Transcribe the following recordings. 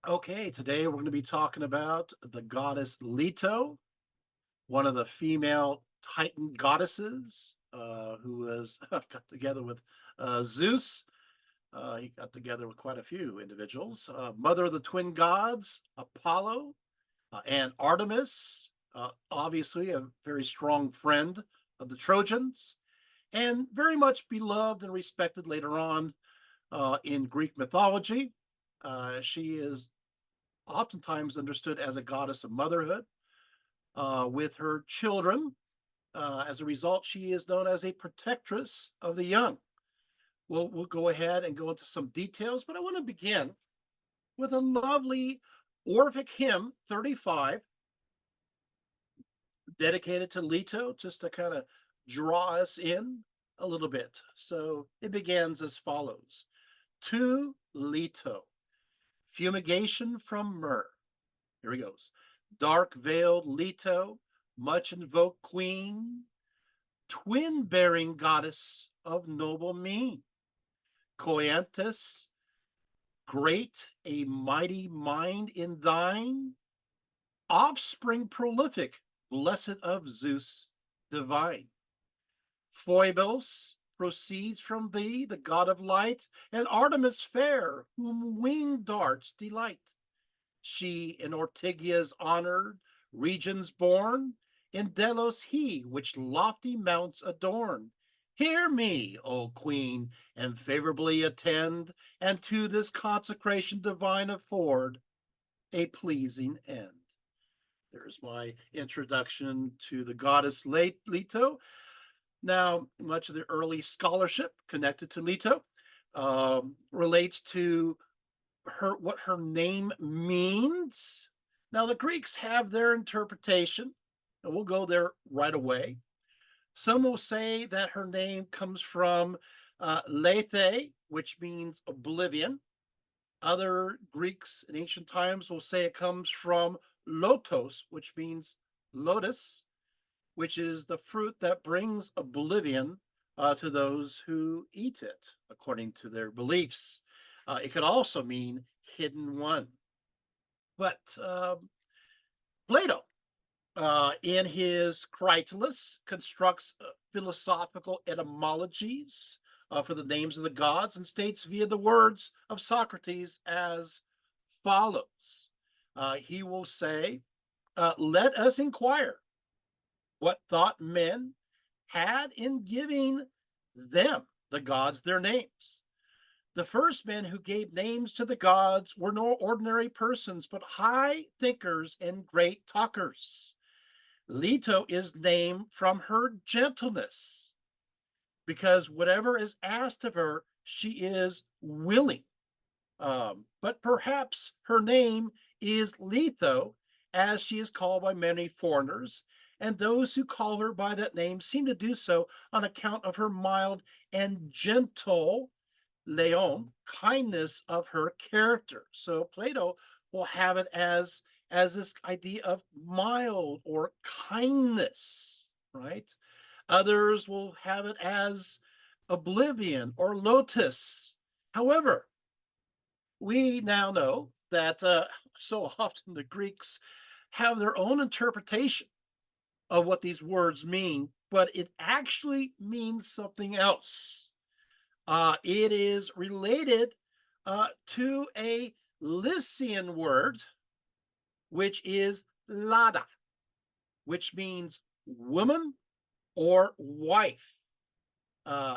Okay, today we're going to be talking about the goddess Leto, one of the female Titan goddesses who was got together with Zeus. He got together with quite a few individuals. Mother of the twin gods, Apollo, and Artemis, obviously a very strong friend of the Trojans, and very much beloved and respected later on in Greek mythology. She is oftentimes understood as a goddess of motherhood with her children. As a result, she is known as a protectress of the young. We'll go ahead and go into some details, but I want to begin with a lovely Orphic hymn 35 dedicated to Leto, just to kind of draw us in a little bit. So it begins as follows: To Leto, fumigation from myrrh. Here he goes. Dark veiled Leto, much invoked queen, twin bearing goddess of noble mien. Coiantus, great, a mighty mind in thine, offspring prolific, blessed of Zeus divine. Phoebos proceeds from thee, the god of light, and Artemis fair, whom winged darts delight. She in Ortygia's honored regions born, in Delos he which lofty mounts adorn. Hear me, O queen, and favorably attend, and to this consecration divine afford a pleasing end. There's my introduction to the goddess Leto. Now, much of the early scholarship connected to Leto relates to what her name means. Now, the Greeks have their interpretation, and we'll go there right away. Some will say that her name comes from lethe, which means oblivion. Other Greeks in ancient times will say it comes from lotos, which means lotus, which is the fruit that brings oblivion to those who eat it, according to their beliefs. It could also mean hidden one. But Plato, in his Critylus, constructs philosophical etymologies for the names of the gods and states via the words of Socrates as follows. He will say, let us inquire what thought men had in giving them, the gods, their names. The first men who gave names to the gods were no ordinary persons, but high thinkers and great talkers. Leto is named from her gentleness, because whatever is asked of her, she is willing. But perhaps her name is Letho, as she is called by many foreigners, and those who call her by that name seem to do so on account of her mild and gentle Leon kindness of her character. So Plato will have it as this idea of mild or kindness, right? Others will have it as oblivion or lotus. However, we now know that so often the Greeks have their own interpretation of what these words mean, but it actually means something else. It is related to a Lycian word, which is Lada, which means woman or wife.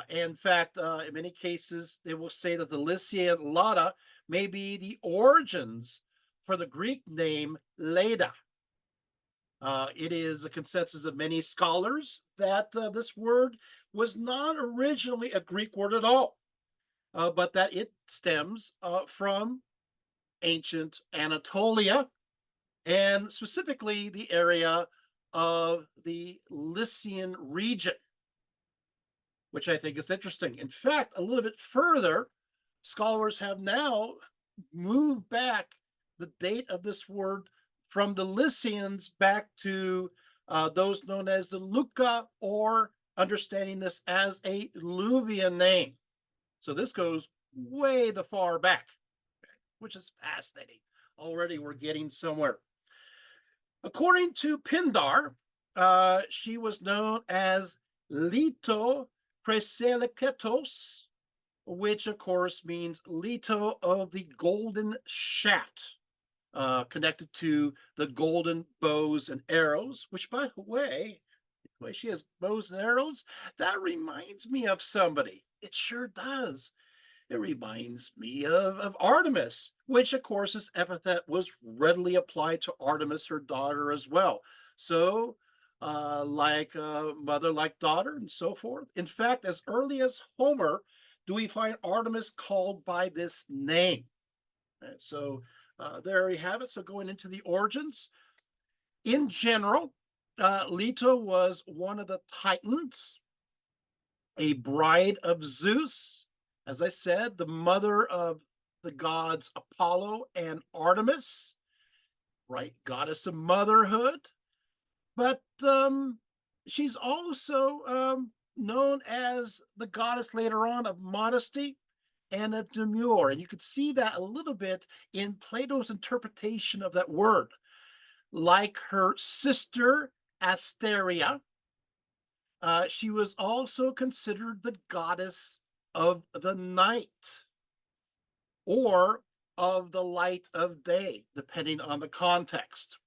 In fact, in many cases, they will say that the Lycian Lada may be the origins for the Greek name Leda. It is a consensus of many scholars that this word was not originally a Greek word at all, but that it stems from ancient Anatolia, and specifically the area of the Lycian region, which I think is interesting. In fact, a little bit further, scholars have now moved back the date of this word from the Lycians back to those known as the Luca, or understanding this as a Luvian name. So this goes way the far back, which is fascinating. Already we're getting somewhere. According to Pindar, she was known as Leto Preseliketos, which of course means Leto of the golden shaft, connected to the golden bows and arrows, which, by the way she has bows and arrows, that reminds me of somebody. It sure does. It reminds me of Artemis, which, of course, this epithet was readily applied to Artemis, her daughter, as well. So, like mother, like daughter, and so forth. In fact, as early as Homer, do we find Artemis called by this name. So, there we have it. So, going into the origins, in general, Leto was one of the Titans, a bride of Zeus, as I said, the mother of the gods Apollo and Artemis, right? Goddess of motherhood. But she's also known as the goddess later on of modesty and of demure. And you could see that a little bit in Plato's interpretation of that word. Like her sister Asteria, she was also considered the goddess of the night or of the light of day, depending on the context.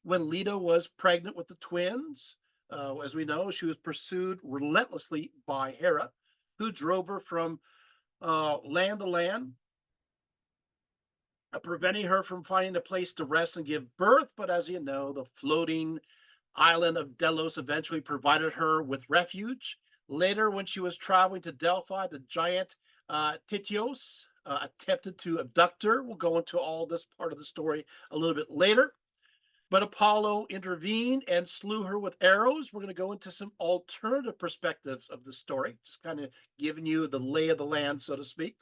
When Leto was pregnant with the twins, as we know, she was pursued relentlessly by Hera, who drove her from land to land, preventing her from finding a place to rest and give birth. But as you know, the floating island of Delos eventually provided her with refuge. Later, when she was traveling to Delphi, the giant Tityos attempted to abduct her. We'll go into all this part of the story a little bit later. But Apollo intervened and slew her with arrows. We're going to go into some alternative perspectives of the story, just kind of giving you the lay of the land, so to speak.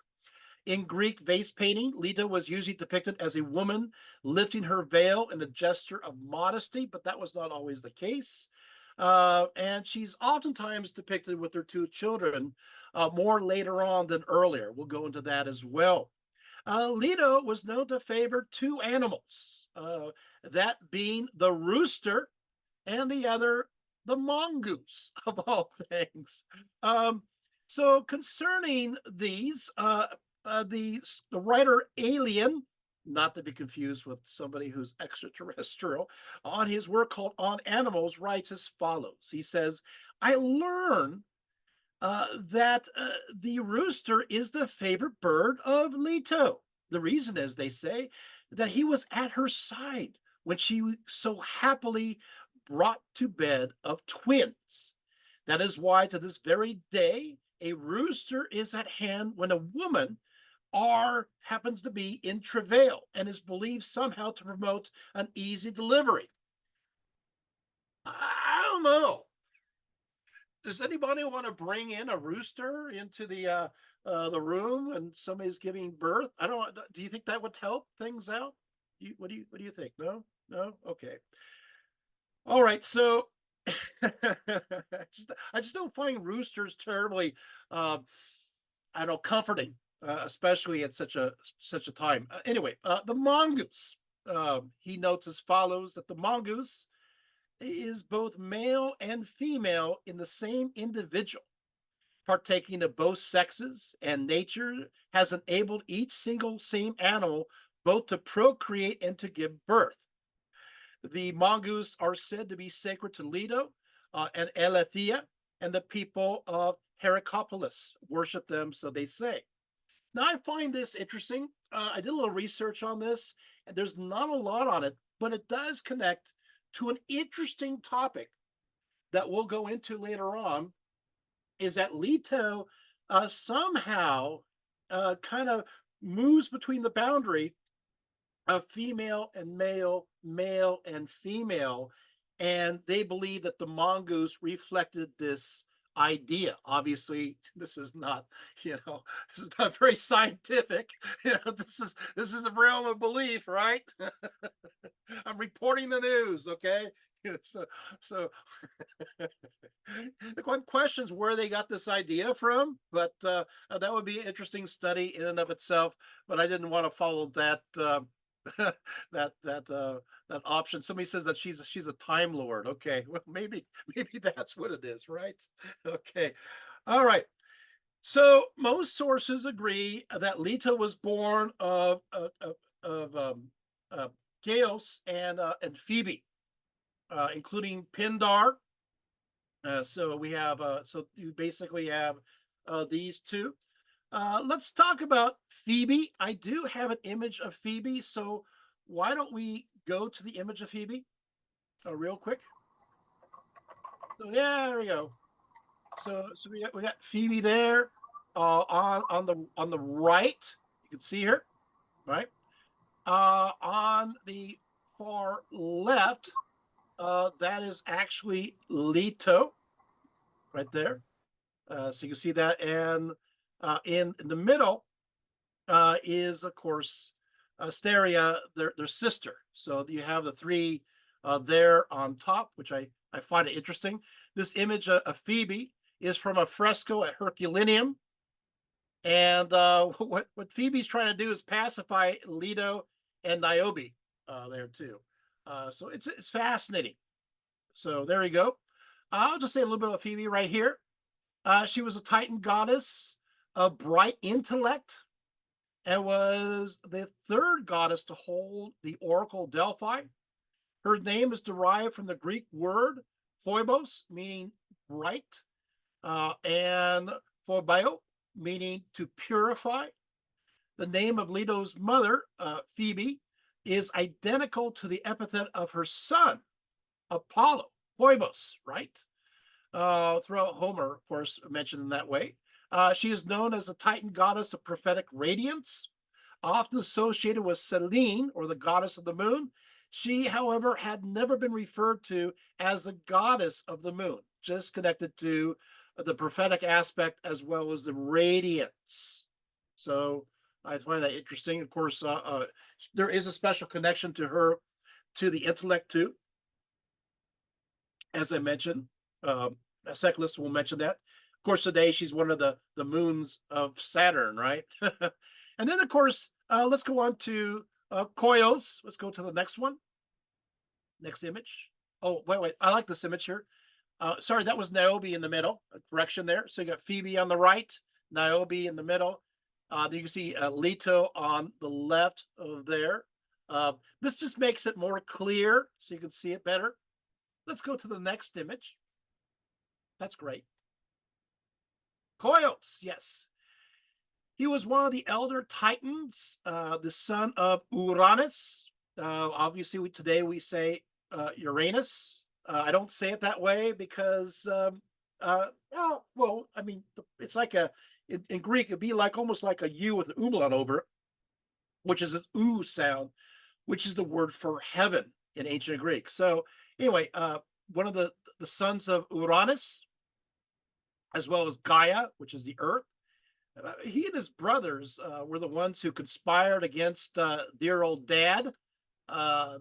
In Greek vase painting, Leto was usually depicted as a woman lifting her veil in a gesture of modesty, but that was not always the case. And she's oftentimes depicted with her two children, more later on than earlier. We'll go into that as well. Leto was known to favor two animals, that being the rooster and the other, the mongoose, of all things. So concerning these, the writer Alien, not to be confused with somebody who's extraterrestrial, on his work called On Animals, writes as follows. He says, I learn that the rooster is the favorite bird of Leto. The reason is, they say, that he was at her side when she so happily brought to bed of twins. That is why, to this very day, a rooster is at hand when a woman happens to be in travail and is believed somehow to promote an easy delivery. I don't know. Does anybody want to bring in a rooster into the room and somebody's giving birth? I don't. Do you think that would help things out? What do you think? No, no. Okay. All right. So I just don't find roosters terribly, uh, I don't know, comforting, especially at such a time. Anyway, the mongoose. He notes as follows that the mongoose is both male and female in the same individual, partaking of both sexes, and nature has enabled each single same animal both to procreate and to give birth. The mongoose are said to be sacred to Leto and Aletheia, and the people of Heracropolis worship them, so they say. Now, I find this interesting. I did a little research on this, and there's not a lot on it, but it does connect to an interesting topic that we'll go into later on. Is that Leto somehow kind of moves between the boundary of female and male, male and female, and they believe that the mongoose reflected this idea. Obviously, this is not, this is not very scientific. This is a realm of belief, right? I'm reporting the news, okay? So the one questions where they got this idea from, but that would be an interesting study in and of itself. But I didn't want to follow that that option. Somebody says that she's a time lord. Okay, well maybe that's what it is, right? Okay, all right. So most sources agree that Leto was born of uh, Chaos and Phoebe, including Pindar. So we have so you basically have these two. Let's talk about Phoebe. I do have an image of Phoebe, so why don't we go to the image of Phoebe real quick? So yeah, there we go. So we got Phoebe there on the right. You can see her, right? On the far left, that is actually Leto right there. So you can see that, and in the middle is of course Asteria, their sister. So you have the three there on top, which I find it interesting. This image of Phoebe is from a fresco at Herculaneum, and what Phoebe's trying to do is pacify Leto and Niobe there too. So it's fascinating. So there you go. I'll just say a little bit of Phoebe right here. She was a Titan goddess of bright intellect and was the third goddess to hold the Oracle Delphi. Her name is derived from the Greek word phobos, meaning bright, and phobio, meaning to purify. The name of Leto's mother, Phoebe, is identical to the epithet of her son, Apollo, Phoebos, right? Throughout Homer, of course, mentioned in that way. She is known as the Titan goddess of prophetic radiance, often associated with Selene, or the goddess of the moon. She, however, had never been referred to as the goddess of the moon, just connected to the prophetic aspect as well as the radiance. So I find that interesting. Of course, there is a special connection to her, to the intellect too, as I mentioned. A cyclist will mention that. Of course, today she's one of the moons of Saturn, right? And then, of course, let's go on to Koios. Let's go to the next one. Next image. Oh, wait. I like this image here. Sorry, that was Niobe in the middle. A correction there. So you got Phoebe on the right, Niobe in the middle. You can see Leto on the left of there. This just makes it more clear so you can see it better. Let's go to the next image. That's great. Koios, yes. He was one of the elder Titans, the son of Uranus. Obviously, today we say Uranus. I don't say it that way because, well, I mean, it's like in Greek, it'd be like almost like a U with an umlaut over it, which is an oo sound, which is the word for heaven in ancient Greek. So anyway, one of the sons of Uranus, as well as Gaia, which is the earth. He and his brothers were the ones who conspired against dear old dad.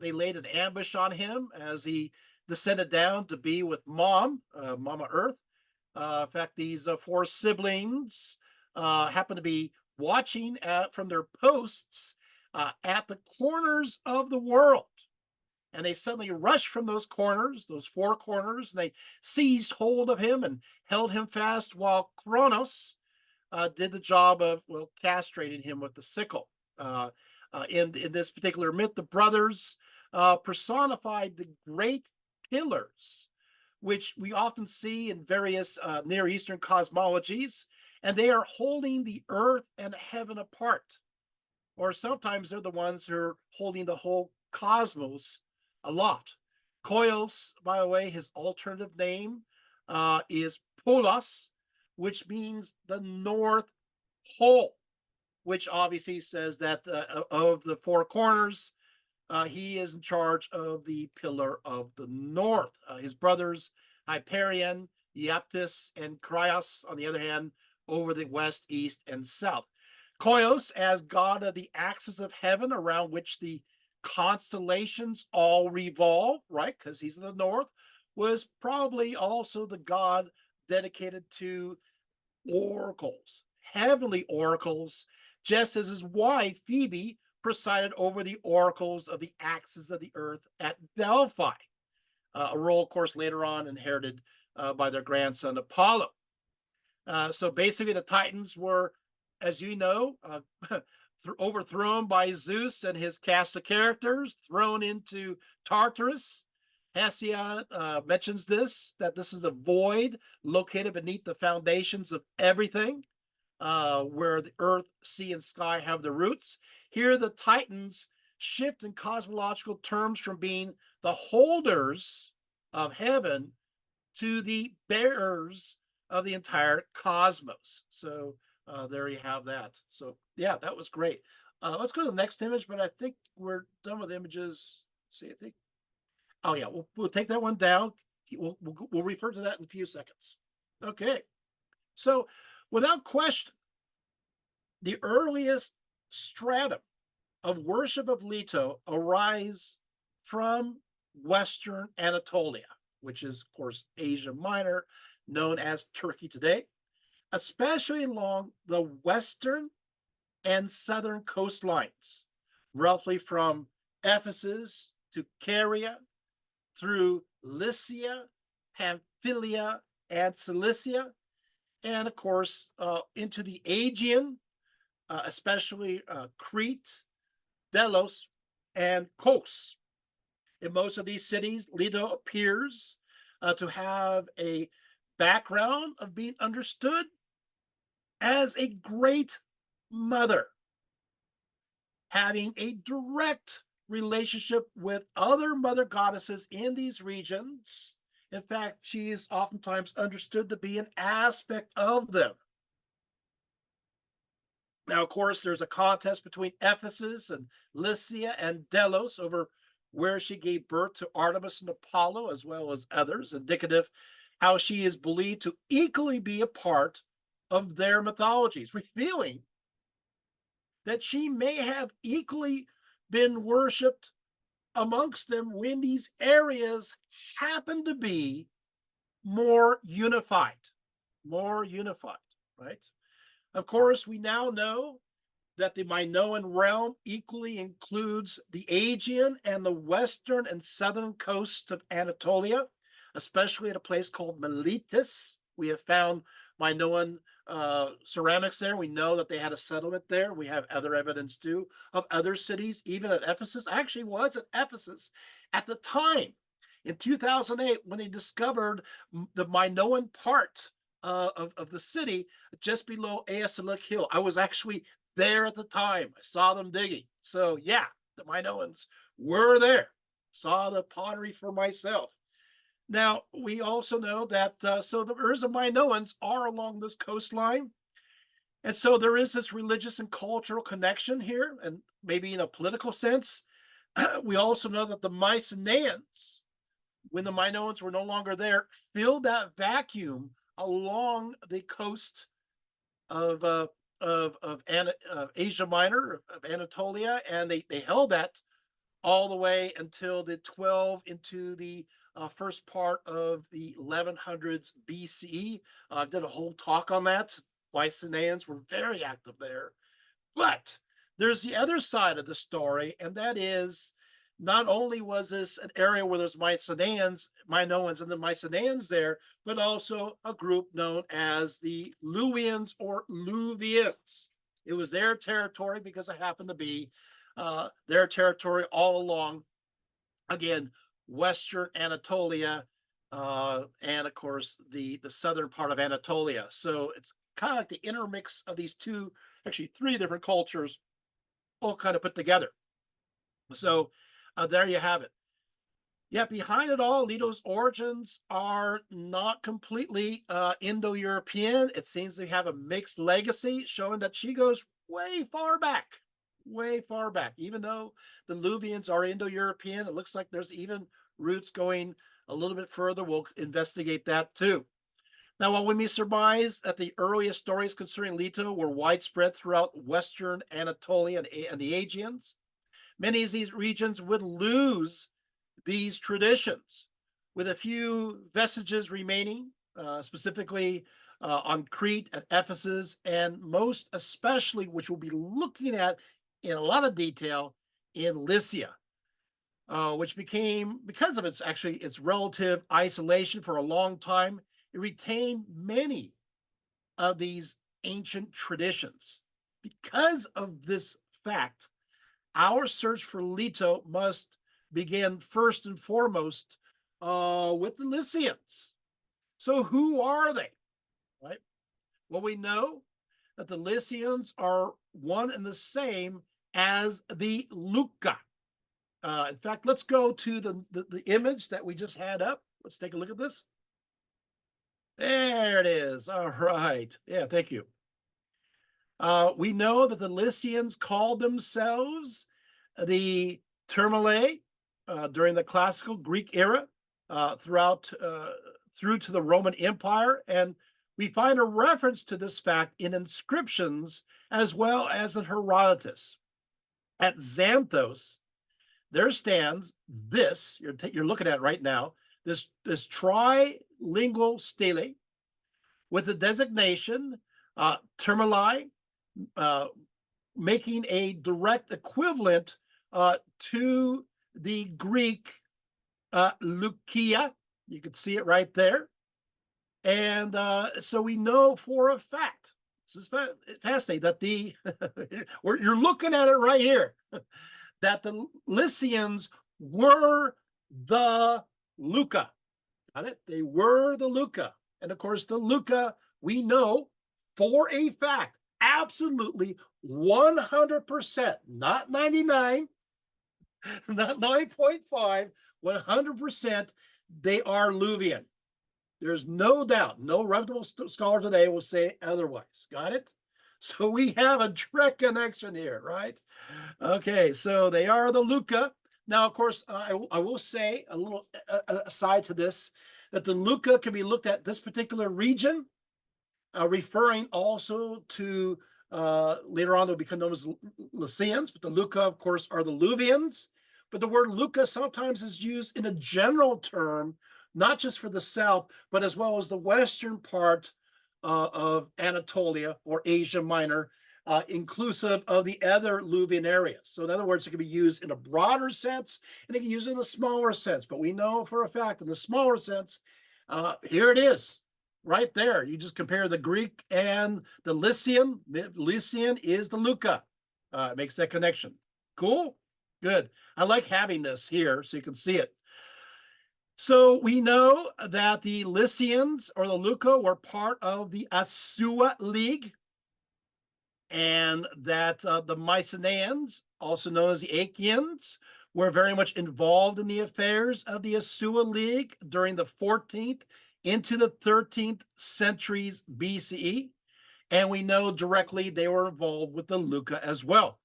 They laid an ambush on him as he descended down to be with Mama Earth. In fact, these four siblings happened to be watching from their posts at the corners of the world. And they suddenly rushed from those corners, those four corners, and they seized hold of him and held him fast while Kronos did the job of, well, castrating him with the sickle. In this particular myth, the brothers personified the great pillars, which we often see in various Near Eastern cosmologies, and they are holding the earth and heaven apart. Or sometimes they're the ones who are holding the whole cosmos aloft. Koios, by the way, his alternative name is Polos, which means the North Pole, which obviously says that of the four corners, he is in charge of the pillar of the north. His brothers, Hyperion, Iaptis, and Cryos, on the other hand, over the west, east, and south. Koios, as god of the axis of heaven around which the constellations all revolve, right? Because he's in the north, was probably also the god dedicated to oracles, heavenly oracles, just as his wife, Phoebe, presided over the oracles of the axis of the earth at Delphi, a role, of course, later on inherited by their grandson Apollo. So basically, the Titans were, as you know, overthrown by Zeus and his cast of characters, thrown into Tartarus. Hesiod mentions this, that this is a void located beneath the foundations of everything, where the earth, sea, and sky have their roots. Here, the Titans shift in cosmological terms from being the holders of heaven to the bearers of the entire cosmos. So there you have that. So yeah, that was great. Let's go to the next image, but I think we're done with images. Let's see, I think. Oh yeah, we'll take that one down. We'll refer to that in a few seconds. Okay. So without question, the earliest stratum of worship of Leto arise from Western Anatolia, which is, of course, Asia Minor, known as Turkey today, especially along the western and southern coastlines, roughly from Ephesus to Caria, through Lycia, Pamphylia, and Cilicia, and of course into the Aegean, especially Crete, Delos, and Kos. In most of these cities, Leto appears to have a background of being understood as a great mother, having a direct relationship with other mother goddesses in these regions. In fact, she is oftentimes understood to be an aspect of them. Now, of course, there's a contest between Ephesus and Lycia and Delos over where she gave birth to Artemis and Apollo, as well as others, indicative how she is believed to equally be a part of their mythologies, revealing that she may have equally been worshipped amongst them when these areas happen to be more unified, right? Of course, we now know that the Minoan realm equally includes the Aegean and the western and southern coasts of Anatolia, especially at a place called Miletus. We have found Minoan ceramics there. We know that they had a settlement there. We have other evidence too of other cities, even at Ephesus. I actually was at Ephesus at the time in 2008 when they discovered the Minoan part of the city just below Aeolic Hill. I was actually there at the time. I saw them digging. So yeah, the Minoans were there. Saw the pottery for myself. Now, we also know that so the Urs of Minoans are along this coastline. And so there is this religious and cultural connection here, and maybe in a political sense. We also know that the Mycenaeans, when the Minoans were no longer there, filled that vacuum along the coast of Asia Minor, of Anatolia, and they held that all the way until the 12 into the first part of the 1100s BCE. I did a whole talk on that. Mycenaeans were very active there. But there's the other side of the story, and that is not only was this an area where there's Mycenaeans, Minoans, and the Mycenaeans there, but also a group known as the Luwians or Luvians. It was their territory because it happened to be their territory all along, again, Western Anatolia, and of course the southern part of Anatolia. So it's kind of like the intermix of these two, actually three different cultures, all kind of put together. So there you have it. Yeah, behind it all, Leto's origins are not completely Indo-European. It seems to have a mixed legacy, showing that she goes way far back, way far back. Even though the Luvians are Indo-European, it looks like there's even roots going a little bit further. We'll investigate that too. Now, while we may surmise that the earliest stories concerning Leto were widespread throughout Western Anatolia and the Aegeans, many of these regions would lose these traditions, with a few vestiges remaining, specifically on Crete and Ephesus, and most especially, which we'll be looking at in a lot of detail in Lycia, which became, because of its relative isolation for a long time, it retained many of these ancient traditions. Because of this fact, our search for Leto must begin first and foremost with the Lycians. So, who are they? Right? Well, we know that the Lycians are one and the same as the Luca. In fact, let's go to the image that we just had up. Let's take a look at this. There it is. All right. Yeah, thank you. We know that the Lycians called themselves the Thermalae during the classical Greek era, through to the Roman Empire, and we find a reference to this fact in inscriptions as well as in Herodotus. At Xanthos, there stands this, you're looking at right now, this trilingual stele with the designation Thermalae, making a direct equivalent to the Greek Lucia. You can see it right there. And so we know for a fact, this is fascinating, that you're looking at it right here, that the Lycians were the Luca. Got it? They were the Luca. And of course, the Luca, we know for a fact, absolutely 100%, not 99, not 9.5, 100%, they are Luvian. There's no doubt. No reputable scholar today will say otherwise. Got it? So we have a direct connection here, right? Okay, so they are the Luca. Now, of course, I will say a little aside to this, that the Luca can be looked at this particular region, referring also to later on they'll become known as Lycians, but the Luca, of course, are the Luvians. But the word Luca sometimes is used in a general term, not just for the south, but as well as the western part of Anatolia or Asia Minor, inclusive of the other Luvian areas. So in other words, it can be used in a broader sense, and it can be used in a smaller sense. But we know for a fact in the smaller sense, here it is, right there. You just compare the Greek and the Lycian. Lycian is the Luca. It makes that connection. Cool? Good. I like having this here so you can see it. So we know that the Lycians or the Luca were part of the Asua League, and that the Mycenaeans, also known as the Achaeans, were very much involved in the affairs of the Asua League during the 14th into the 13th centuries BCE. And we know directly they were involved with the Luca as well.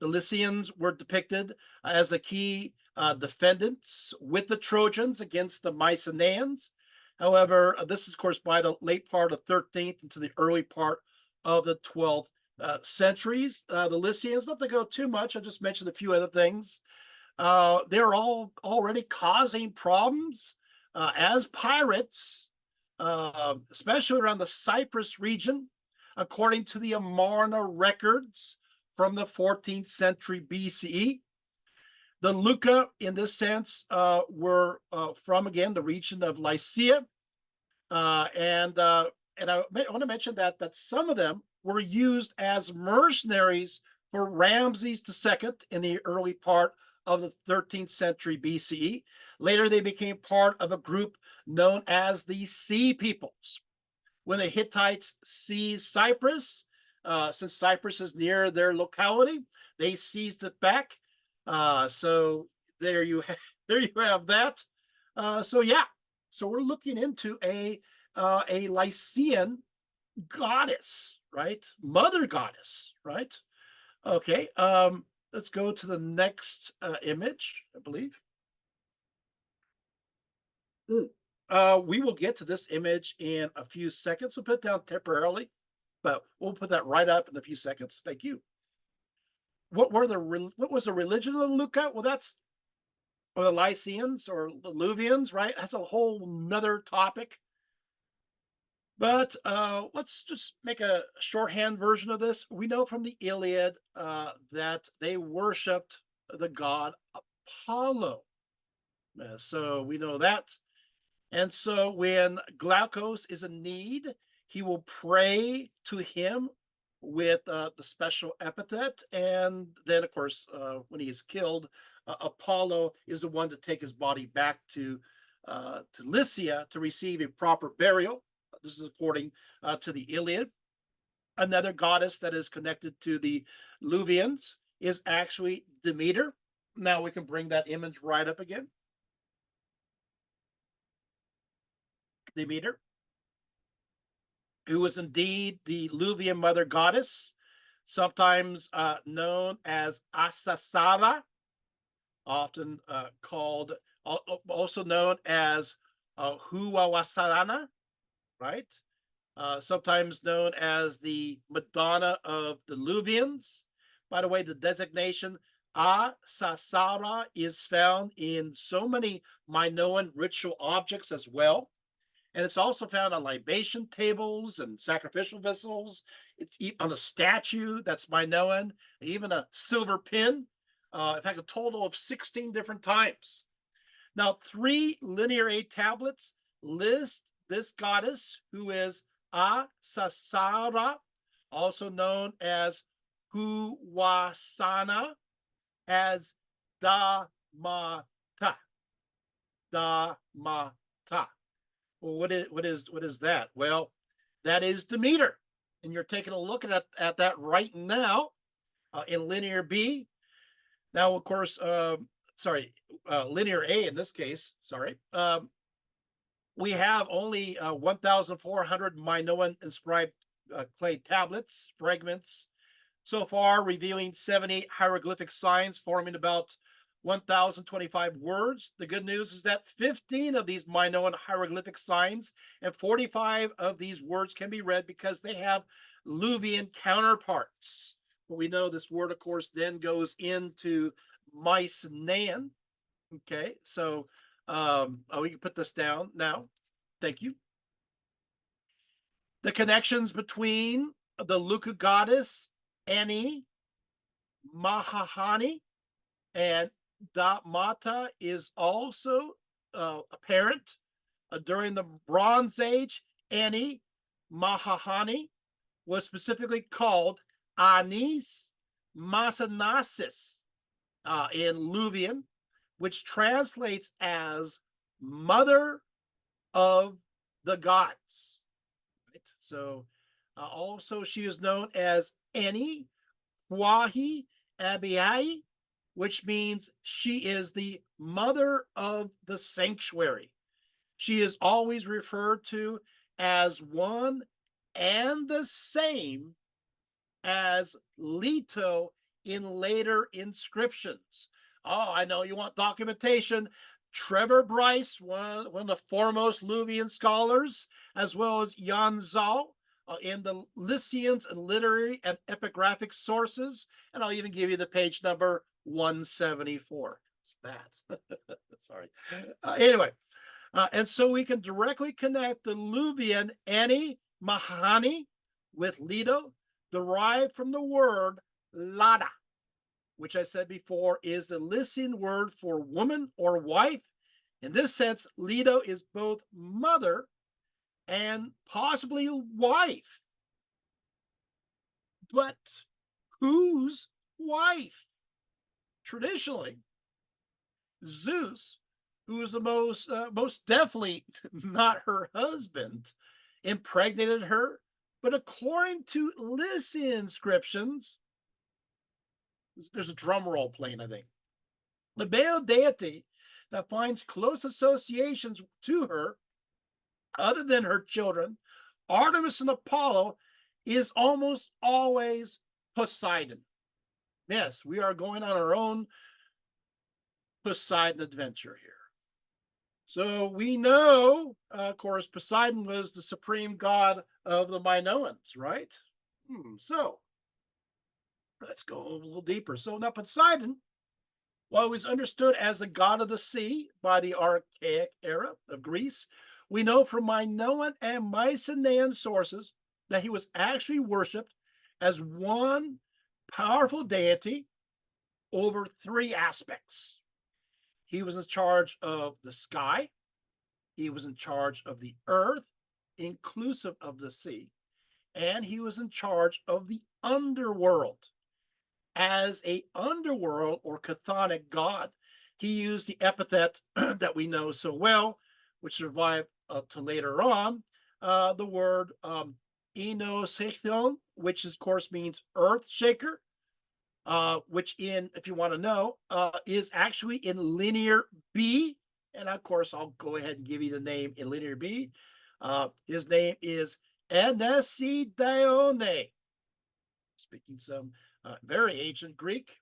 The Lycians were depicted as a key defendants with the Trojans against the Mycenaeans. However, this is, of course, by the late part of 13th into the early part of the 12th centuries. The Lycians, not to go too much, I just mentioned a few other things. They're all already causing problems as pirates, especially around the Cyprus region, according to the Amarna records from the 14th century BCE. The Luca, in this sense, were from, again, the region of Lycia. And I want to mention that some of them were used as mercenaries for Ramses II in the early part of the 13th century BCE. Later, they became part of a group known as the Sea Peoples. When the Hittites seized Cyprus, since Cyprus is near their locality, they seized it back. So there you have that. So yeah, so we're looking into a Lycian goddess, right? Mother goddess, right? Okay. Let's go to the next image, I believe. We will get to this image in a few seconds. We'll put it down temporarily, but we'll put that right up in a few seconds. Thank you. What was the religion of the Luca? Well, that's, or the Lycians or the Luvians, right? That's a whole nother topic. But let's just make a shorthand version of this. We know from the Iliad that they worshipped the god Apollo. So we know that. And so when Glaucus is in need, he will pray to him with the special epithet. And then, of course, when he is killed, Apollo is the one to take his body back to Lycia to receive a proper burial. This is according to the Iliad. Another goddess that is connected to the Luvians is actually Demeter. Now we can bring that image right up again. Demeter, who was indeed the Luvian mother goddess, sometimes known as Asasara, often called, also known as Huawasarana, right? Sometimes known as the Madonna of the Luvians. By the way, the designation Asasara is found in so many Minoan ritual objects as well. And it's also found on libation tables and sacrificial vessels. It's on a statue that's Minoan, even a silver pin. In fact, a total of 16 different times. Now, 3 linear A tablets list this goddess, who is Asasara, also known as Huwasana, as Damata. Damata. Well, what is that? Well, that is Demeter, and you're taking a look at that right now in linear B. Now, of course, linear A in this case. Sorry, we have only 1,400 Minoan inscribed clay tablets fragments so far, revealing 78 hieroglyphic signs forming about 1,025 words. The good news is that 15 of these Minoan hieroglyphic signs and 45 of these words can be read because they have Luvian counterparts. But we know this word, of course, then goes into Mycenaean. Okay, so we can put this down now. Thank you. The connections between the Luca goddess Ani, Mahahani, and Mata is also apparent. During the Bronze Age, Ani, Mahahani, was specifically called Anis Masanasis in Luvian, which translates as mother of the gods. Right? So also she is known as Ani Wahi Abiai, which means she is the mother of the sanctuary. She is always referred to as one and the same as Leto in later inscriptions. Oh, I know you want documentation. Trevor Bryce, one of the foremost Luvian scholars, as well as Jan Zal, in the Lycians and literary and epigraphic sources. And I'll even give you the page number 174. It's that. Sorry. Anyway, and so we can directly connect the Luvian Ani Mahani with Leto, derived from the word Lada, which I said before is the Lycian word for woman or wife. In this sense, Leto is both mother and possibly wife. But whose wife? Traditionally, Zeus, who is the most definitely not her husband, impregnated her. But according to Lycian inscriptions, there's a drum roll playing, I think. The male deity that finds close associations to her, other than her children, Artemis and Apollo, is almost always Poseidon. Yes, we are going on our own Poseidon adventure here. So we know, of course, Poseidon was the supreme god of the Minoans, right? So let's go a little deeper. So now Poseidon, while he was understood as the god of the sea by the archaic era of Greece, We know from Minoan and Mycenaean sources that he was actually worshipped as one powerful deity over three aspects. He was in charge of the sky, he was in charge of the earth, inclusive of the sea, and he was in charge of the underworld. As a underworld or chthonic god, he used the epithet that we know so well, which survived to later on, the word Enosechion, which of course means earth shaker, which if you want to know, is actually in linear B. And of course, I'll go ahead and give you the name in linear B. His name is Enesidione, speaking some very ancient Greek.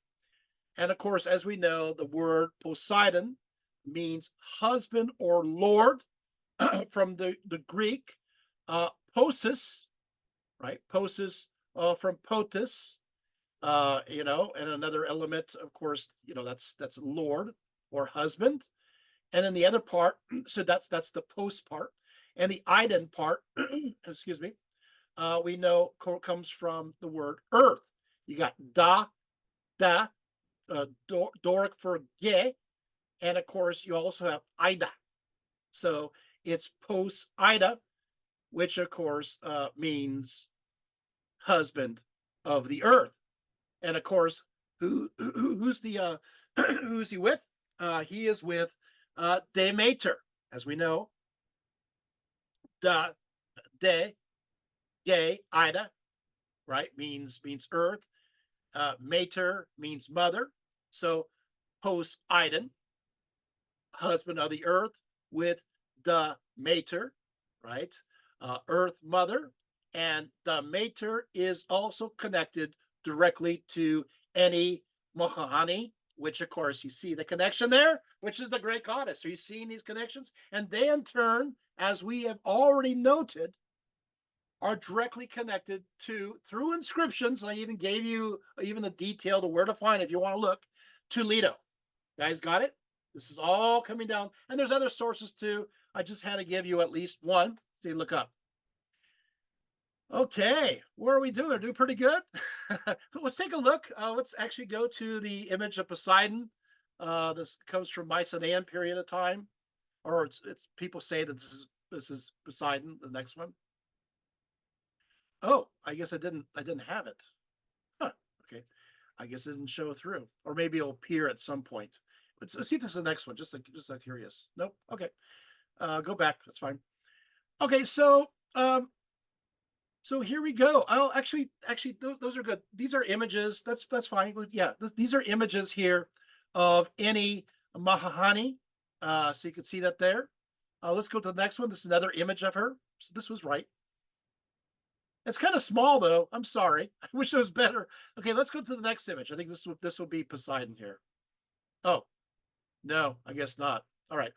And of course, as we know, the word Poseidon means husband or lord from the Greek posis, right? Posis from potus, and another element, of course, that's lord or husband. And then the other part, so that's the post part. And the iden part, excuse me, we know comes from the word earth. You got da, Doric for ge, and of course you also have ida. So it's post ida, which of course means husband of the earth. And of course, who's the who's he with? He is with Demeter, as we know. Da, de, ge, ida, right? Means earth. Mater means mother. So Poseidon, husband of the earth, with the mater, right? Earth mother. And the mater is also connected directly to any Mohani, which of course you see the connection there, which is the great goddess. Are you seeing these connections? And they in turn, as we have already noted, are directly connected to, through inscriptions. I even gave you even the detail to where to find it if you want to look, to Leto. Guys, got it? This is all coming down. And there's other sources too. I just had to give you at least one so you look up. Okay, what are we doing? We're doing pretty good. Let's take a look. Let's actually go to the image of Poseidon. This comes from Mycenaean period of time, or it's people say that this is Poseidon. The next one. Oh, I guess I didn't have it. Huh. Okay, I guess it didn't show through, or maybe it'll appear at some point. Let's see if this is the next one. Just like curious. Nope. Okay, go back. That's fine. Okay, so here we go. Oh, actually, those are good. These are images. That's fine. Yeah, these are images here of any Mahahani. So you can see that there. Let's go to the next one. This is another image of her. So this was right. It's kind of small though. I'm sorry. I wish it was better. Okay, let's go to the next image. I think this will be Poseidon here. Oh, no, I guess not. All right.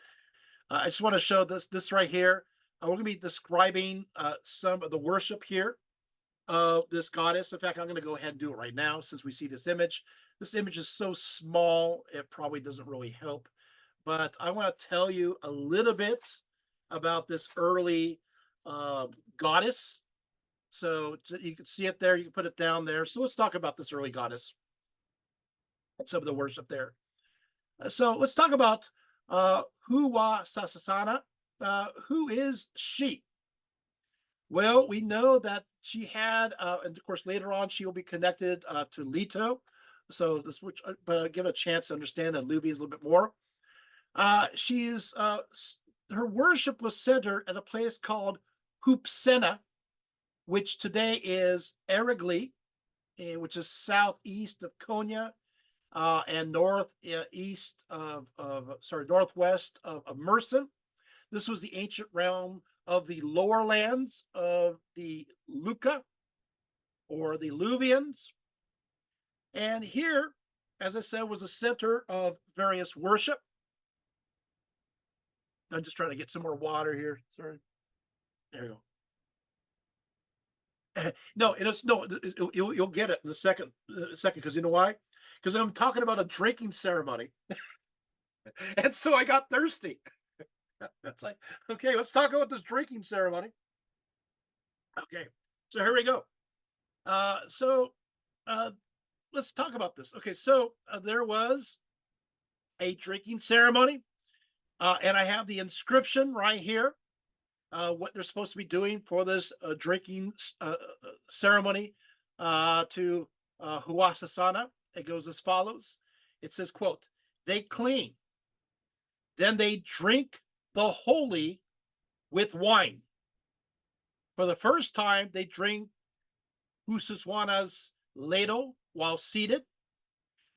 I just want to show this right here. We're going to be describing some of the worship here of this goddess. In fact, I'm going to go ahead and do it right now since we see this image. This image is so small, it probably doesn't really help. But I want to tell you a little bit about this early goddess. So you can see it there. You can put it down there. So let's talk about this early goddess and some of the worship there. So let's talk about Huwa Sasasana. Who is she? Well, we know that she had, and of course later on she will be connected to Leto. So this, but I'll give it a chance to understand the Luvians a little bit more. She's her worship was centered at a place called Hoopsena, which today is Erigli, which is southeast of Konya and northwest of Mersin. This was the ancient realm of the lower lands of the Luca or the Luvians. And here, as I said, was a center of various worship. I'm just trying to get some more water here. Sorry. There you go. No, you'll get it in a second, because you know why? Because I'm talking about a drinking ceremony, and so I got thirsty. That's like, okay, let's talk about this drinking ceremony. Okay, so here we go. So uh, let's talk about this. Okay, so there was a drinking ceremony, and I have the inscription right here. What they're supposed to be doing for this drinking ceremony to Huasasana. It goes as follows. It says, quote, they clean, then they drink the holy with wine. For the first time, they drink Husaswana's Leto while seated.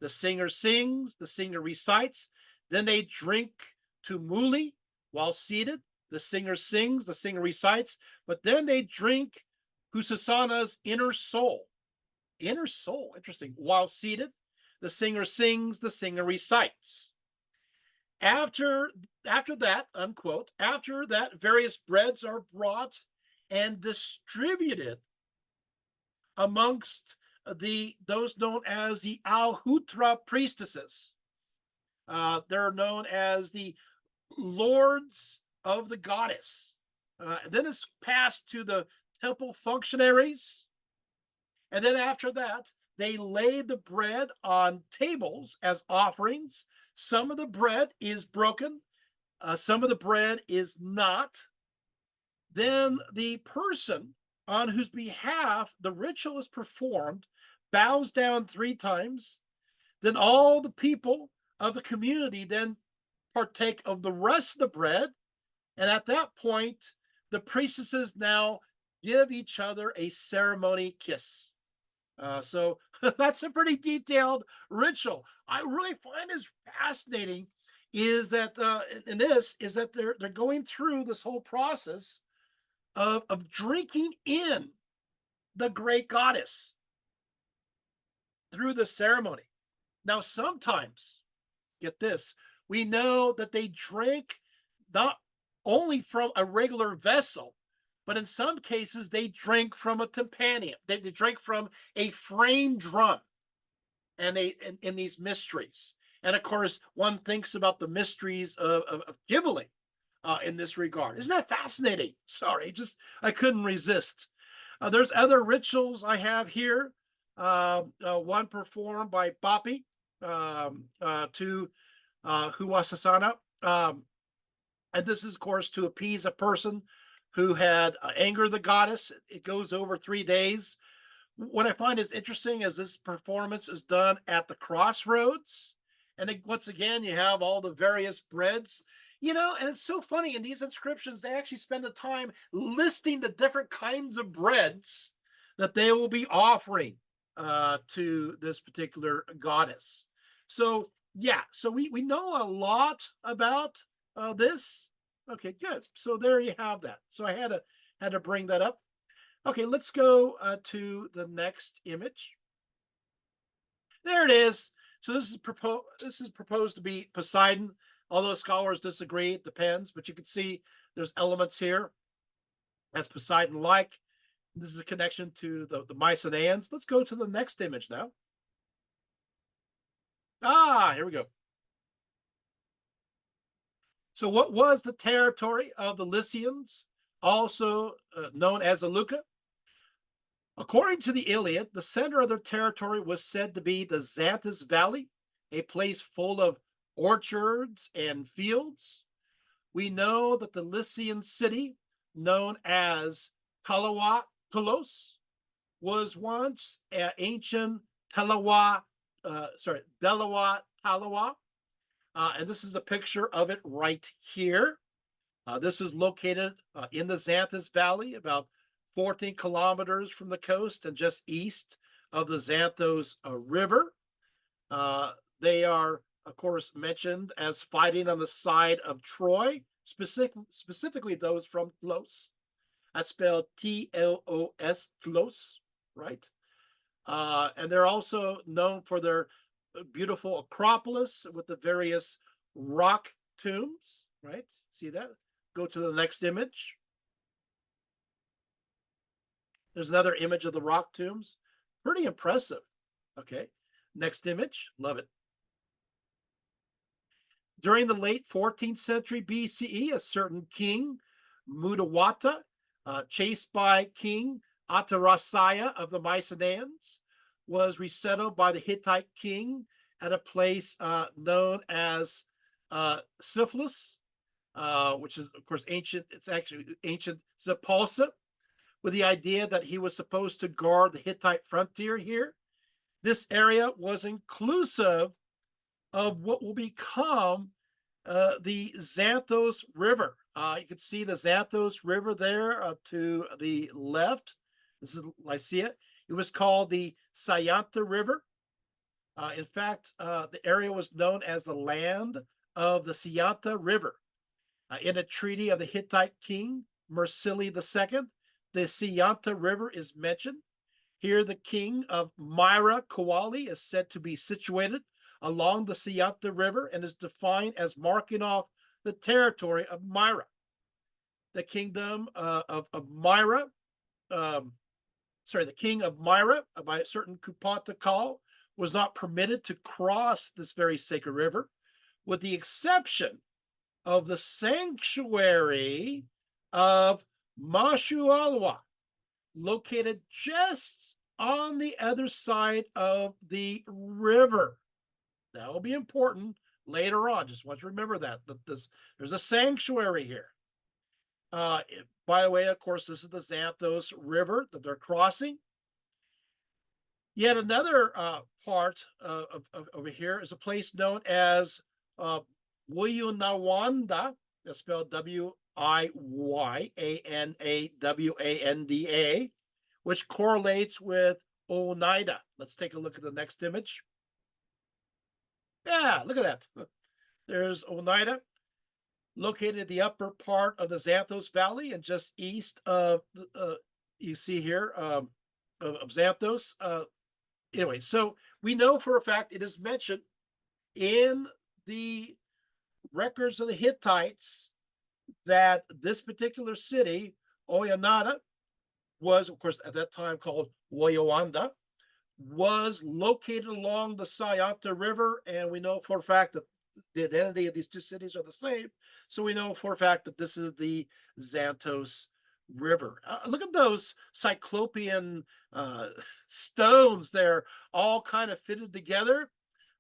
The singer sings, the singer recites. Then they drink to Muli while seated. The singer sings, the singer recites. But then they drink Husasana's inner soul. Inner soul, interesting. While seated, the singer sings, the singer recites. After that, unquote, after that, various breads are brought and distributed amongst those known as the Alhutra priestesses. They're known as the lords of the goddess. Then it's passed to the temple functionaries. And then after that, they lay the bread on tables as offerings. Some of the bread is broken, some of the bread is not. Then the person on whose behalf the ritual is performed bows down 3 times. Then all the people of the community then partake of the rest of the bread. And at that point, the priestesses now give each other a ceremony kiss. So that's a pretty detailed ritual. I really find is fascinating is that in this is that they're going through this whole process of drinking in the great goddess through the ceremony. Now, sometimes, get this, we know that they drink not only from a regular vessel, but in some cases they drink from a tympanium. They drink from a frame drum, and they in these mysteries. And of course, one thinks about the mysteries of Ghibli in this regard. Isn't that fascinating? Sorry, just I couldn't resist. There's other rituals I have here. One performed by Bapi to Huasasana. And this is, of course, to appease a person who had angered the goddess. It goes over 3 days. What I find is interesting is this performance is done at the crossroads. And once again, you have all the various breads, and it's so funny in these inscriptions, they actually spend the time listing the different kinds of breads that they will be offering to this particular goddess. So, yeah, so we know a lot about this. Okay, good. So there you have that. So I had to bring that up. Okay, let's go to the next image. There it is. So this is proposed to be Poseidon, although scholars disagree. It depends, but you can see there's elements here that's Poseidon-like. This is a connection to the Mycenaeans. Let's go to the next image now. Here we go. So what was the territory of the Lycians, also known as Aluka? According to the Iliad, the center of their territory was said to be the Xanthus Valley, a place full of orchards and fields. We know that the Lycian city, known as Talawa Tulos, was once ancient Delawa Talawa. And this is a picture of it right here. This is located in the Xanthus Valley, about 14 kilometers from the coast and just east of the Xanthos River. They are, of course, mentioned as fighting on the side of Troy, specifically those from Tlos. That's spelled Tlos, Tlos, right? And they're also known for their beautiful Acropolis with the various rock tombs, right? See that? Go to the next image. There's another image of the rock tombs. Pretty impressive. Okay. Next image. Love it. During the late 14th century BCE, a certain king, Mudawata, chased by King Atarasaya of the Mycenaeans, was resettled by the Hittite king at a place known as Syphilis, which is, of course, ancient. It's actually ancient Zapolsa, with the idea that he was supposed to guard the Hittite frontier here. This area was inclusive of what will become the Xanthos River. You can see the Xanthos River there to the left. This is Lycia. It was called the Sayanta River. In fact, the area was known as the land of the Sayanta River. In a treaty of the Hittite king, Mursili II, the Sayanta River is mentioned. Here, the king of Myra Kowali is said to be situated along the Sayanta River and is defined as marking off the territory of Myra. The kingdom of Myra, the king of Myra, by a certain Kupata Kal, was not permitted to cross this very sacred river, with the exception of the sanctuary of Mashualwa, located just on the other side of the river. That will be important later on. Just want you to remember that there's a sanctuary here. By the way, of course, this is the Xanthos River that they're crossing. Yet another part over here is a place known as Wiyunawanda. That's spelled Wiyanawanda, which correlates with Oneida. Let's take a look at the next image. Yeah, look at that. There's Oneida, located at the upper part of the Xanthos Valley and just east of, you see here, of Xanthos. Anyway, so we know for a fact it is mentioned in the records of the Hittites that this particular city, Oyanada, was, of course, at that time called Woyowanda, was located along the Sayanta River, and we know for a fact that the identity of these two cities are the same. So we know for a fact that this is the Xanthos River. Look at those cyclopean stones there, all kind of fitted together.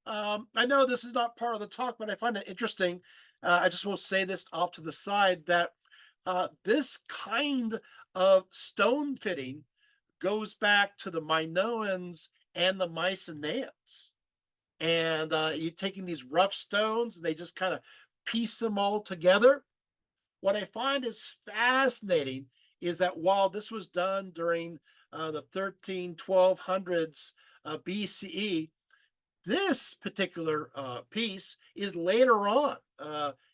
I know this is not part of the talk, but I find it interesting. I just will say this off to the side that this kind of stone fitting goes back to the Minoans and the Mycenaeans. And you're taking these rough stones and they just kind of piece them all together. What I find is fascinating is that while this was done during the 1200s BCE, this particular piece is later on.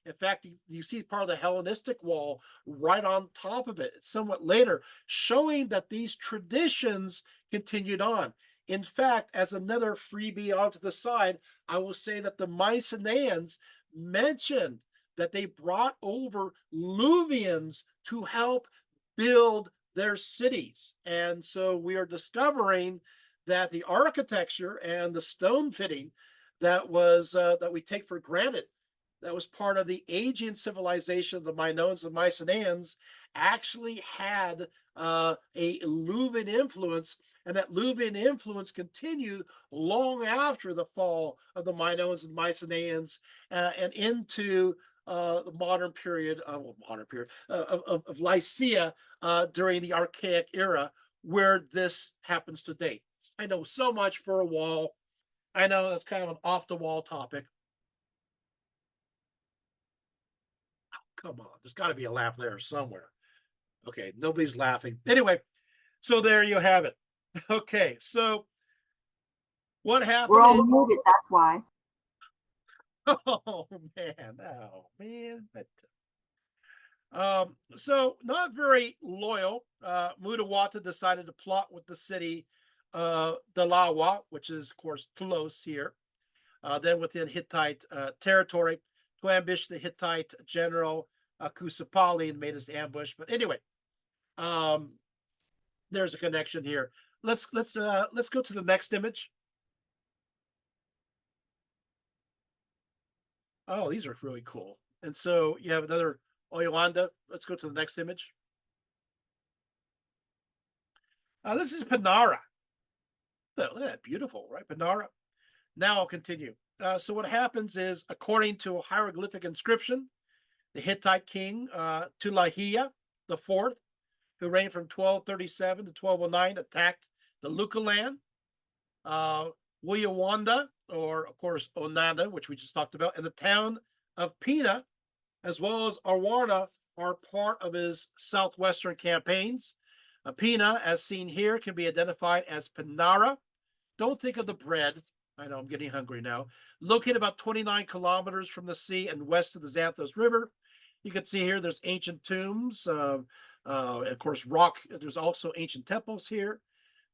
In fact, you see part of the Hellenistic wall right on top of it. It's somewhat later, showing that these traditions continued on. In fact, as another freebie onto the side, I will say that the Mycenaeans mentioned that they brought over Luvians to help build their cities. And so we are discovering that the architecture and the stone fitting that was that we take for granted, that was part of the Aegean civilization of the Minoans and Mycenaeans, actually had a Luvian influence, and that Luvian influence continued long after the fall of the Minoans and Mycenaeans and into the modern period of Lycia during the Archaic era, where this happens to date. I know so much for a wall. I know that's kind of an off the wall topic. Oh, come on, there's got to be a laugh there somewhere. Okay, nobody's laughing. Anyway, so there you have it. Okay, so what happened? We're all muted, that's why. Oh man, so not very loyal. Mudawata decided to plot with the city Dalawa, which is, of course, close here, then within Hittite territory, to ambush the Hittite general Kusapali and made his ambush. But anyway, there's a connection here. Let's go to the next image. Oh, these are really cool. And so you have another Oyolanda. Let's go to the next image. This is Panara. Look at that, beautiful, right? Panara. Now I'll continue. So what happens is, according to a hieroglyphic inscription, the Hittite king Tulahiya the fourth, who reigned from 1237 to 1209, attacked the Luka land. Uh, Wiyawanda, or of course Onanda, which we just talked about, and the town of Pina, as well as Awarna, are part of his southwestern campaigns. Pina, as seen here, can be identified as Panara. Don't think of the bread. I know I'm getting hungry now. Located about 29 kilometers from the sea and west of the Xanthos River. You can see here there's ancient tombs, of course, rock. There's also ancient temples here.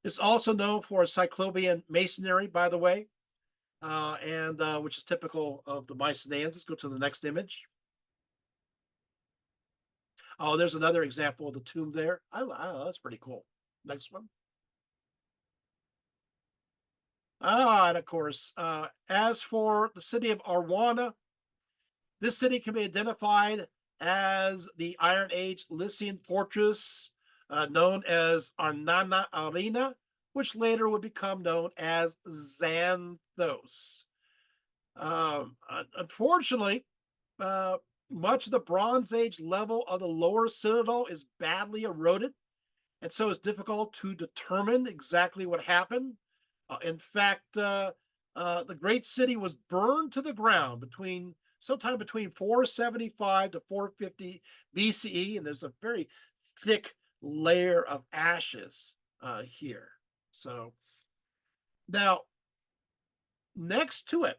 It's also known for Cyclopean masonry, by the way, and which is typical of the Mycenaeans. Let's go to the next image. Oh, there's another example of the tomb there. That's pretty cool. Next one. And of course, as for the city of Arwana, this city can be identified as the Iron Age Lycian fortress known as Arnana Arena, which later would become known as Xanthos. Unfortunately, uh, much of the Bronze Age level of the lower citadel is badly eroded, and so it's difficult to determine exactly what happened. In fact, the great city was burned to the ground sometime between 475 to 450 BCE, and there's a very thick layer of ashes here. So now, next to it,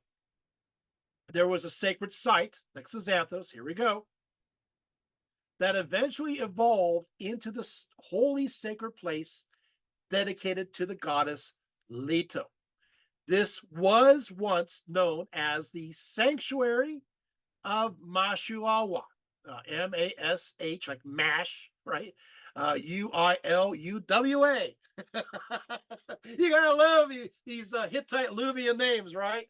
there was a sacred site next to Xanthos. Here we go. That eventually evolved into the holy sacred place dedicated to the goddess Leto. This was once known as the Sanctuary of Mashuawa, Mash, like mash, right? Uilua. You gotta love these Hittite Luvian names, right?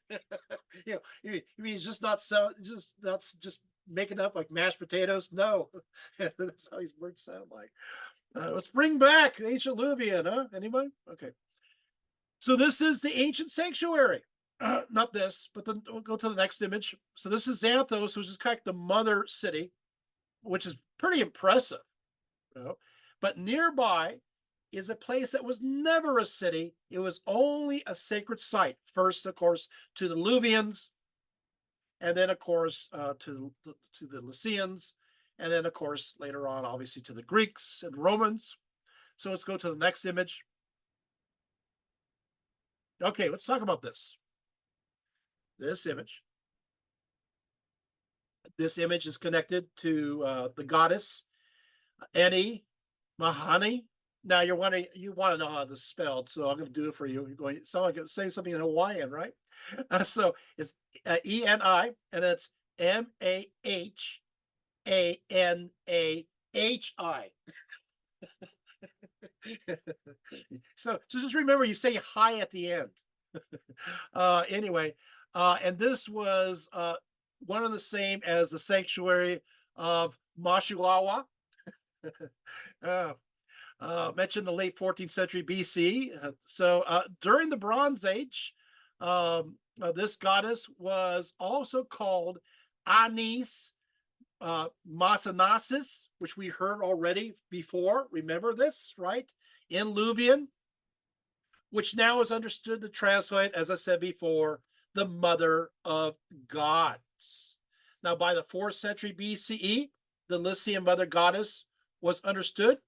You mean it's just not so, just making up like mashed potatoes? No, that's how these words sound like. Let's bring back ancient Luvian, huh? Anybody? Okay. So this is the ancient sanctuary. Not this, but then we'll go to the next image. So this is Xanthos, which is kind of the mother city, which is pretty impressive. You know? But nearby is a place that was never a city. It was only a sacred site. First, of course, to the Luvians, and then, of course, to the Lycians, and then, of course, later on, obviously, to the Greeks and Romans. So let's go to the next image. Okay, let's talk about this. This image. This image is connected to the goddess Eni Mahani. Now you want to know how this is spelled, so I'm going to do it for you. You're going to sound like saying something in Hawaiian, right? So it's Eni, and it's Mahanahi. So just remember, you say hi at the end. Anyway, and this was one and the same as the sanctuary of Mashilawa, mentioned in the late 14th century BC. So during the Bronze Age, this goddess was also called Anis Masanasis, which we heard already before. Remember this, right? In Luvian, which now is understood to translate, as I said before, the mother of gods. Now, by the 4th century BCE, the Lycian mother goddess was understood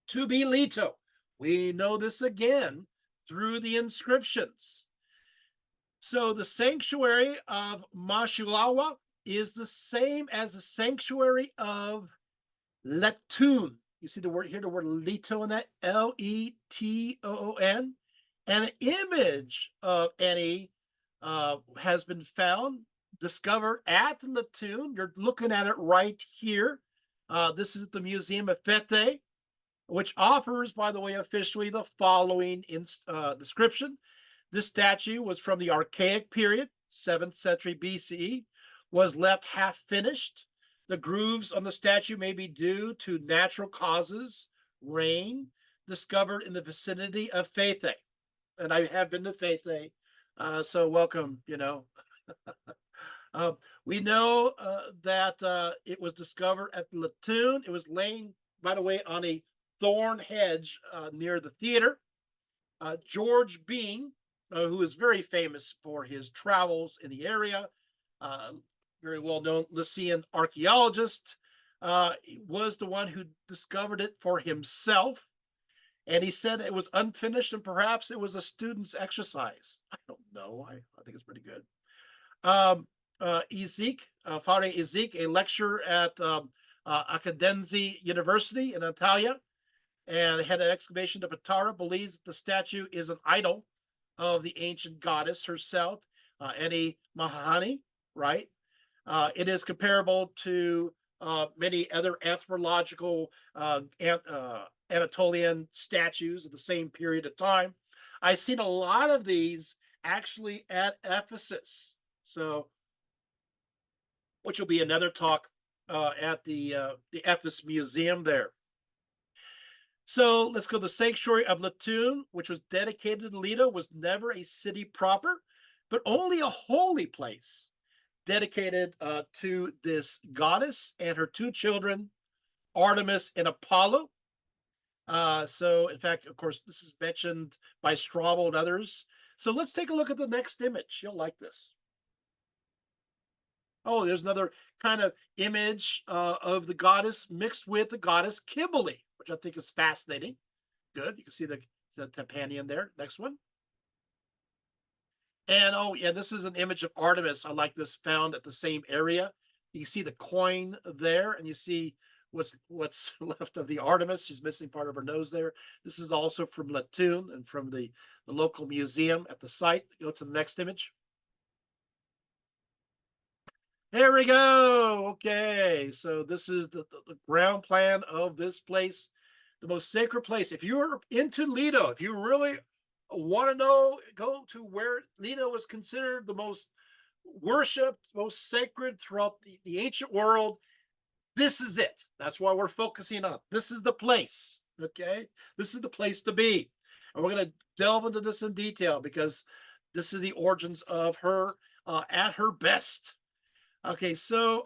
to be Leto. We know this again through the inscriptions. So the sanctuary of Mashilawa is the same as the sanctuary of Letun. You see the word here, the word Leto in that, Letoon. And an image of Eni has been found, discovered at Letun. You're looking at it right here. This is at the Museum of Fete, which offers, by the way, officially the following description. This statue was from the Archaic period, 7th century BCE, was left half finished. The grooves on the statue may be due to natural causes, rain, discovered in the vicinity of Faethe. And I have been to Faethe, so welcome, you know. Uh, we know that it was discovered at Latoon. It was laying, by the way, on a thorn hedge near the theater. George Bean, who is very famous for his travels in the area, uh, very well known Lycian archaeologist, was the one who discovered it for himself. And he said it was unfinished and perhaps it was a student's exercise. I don't know. I think it's pretty good. Fare Ezek, a lecturer at Acadenzi University in Italia, and the head of excavation of Patara, believes that the statue is an idol of the ancient goddess herself, Eni Mahani, right? It is comparable to many other anthropological Anatolian statues of the same period of time. I've seen a lot of these actually at Ephesus, so which will be another talk at the Ephesus Museum there. So let's go. The sanctuary of Latoon, which was dedicated to Leto, was never a city proper, but only a holy place dedicated to this goddess and her two children, Artemis and Apollo. So, in fact, of course, this is mentioned by Strabo and others. So let's take a look at the next image. You'll like this. Oh, there's another kind of image of the goddess mixed with the goddess Kybele, which I think is fascinating. Good. You can see the Tympanion there. Next one. And oh, yeah, this is an image of Artemis. I like this, found at the same area. You see the coin there, and you see what's left of the Artemis. She's missing part of her nose there. This is also from Latoon and from the local museum at the site. Go to the next image. There we go. Okay, so this is the ground plan of this place, the most sacred place. If you're into Leto, if you really want to know, go to where Leto was considered the most worshipped, most sacred throughout the ancient world. This is it. That's why we're focusing on. This is the place. Okay, this is the place to be, and we're going to delve into this in detail because this is the origins of her at her best. Okay, so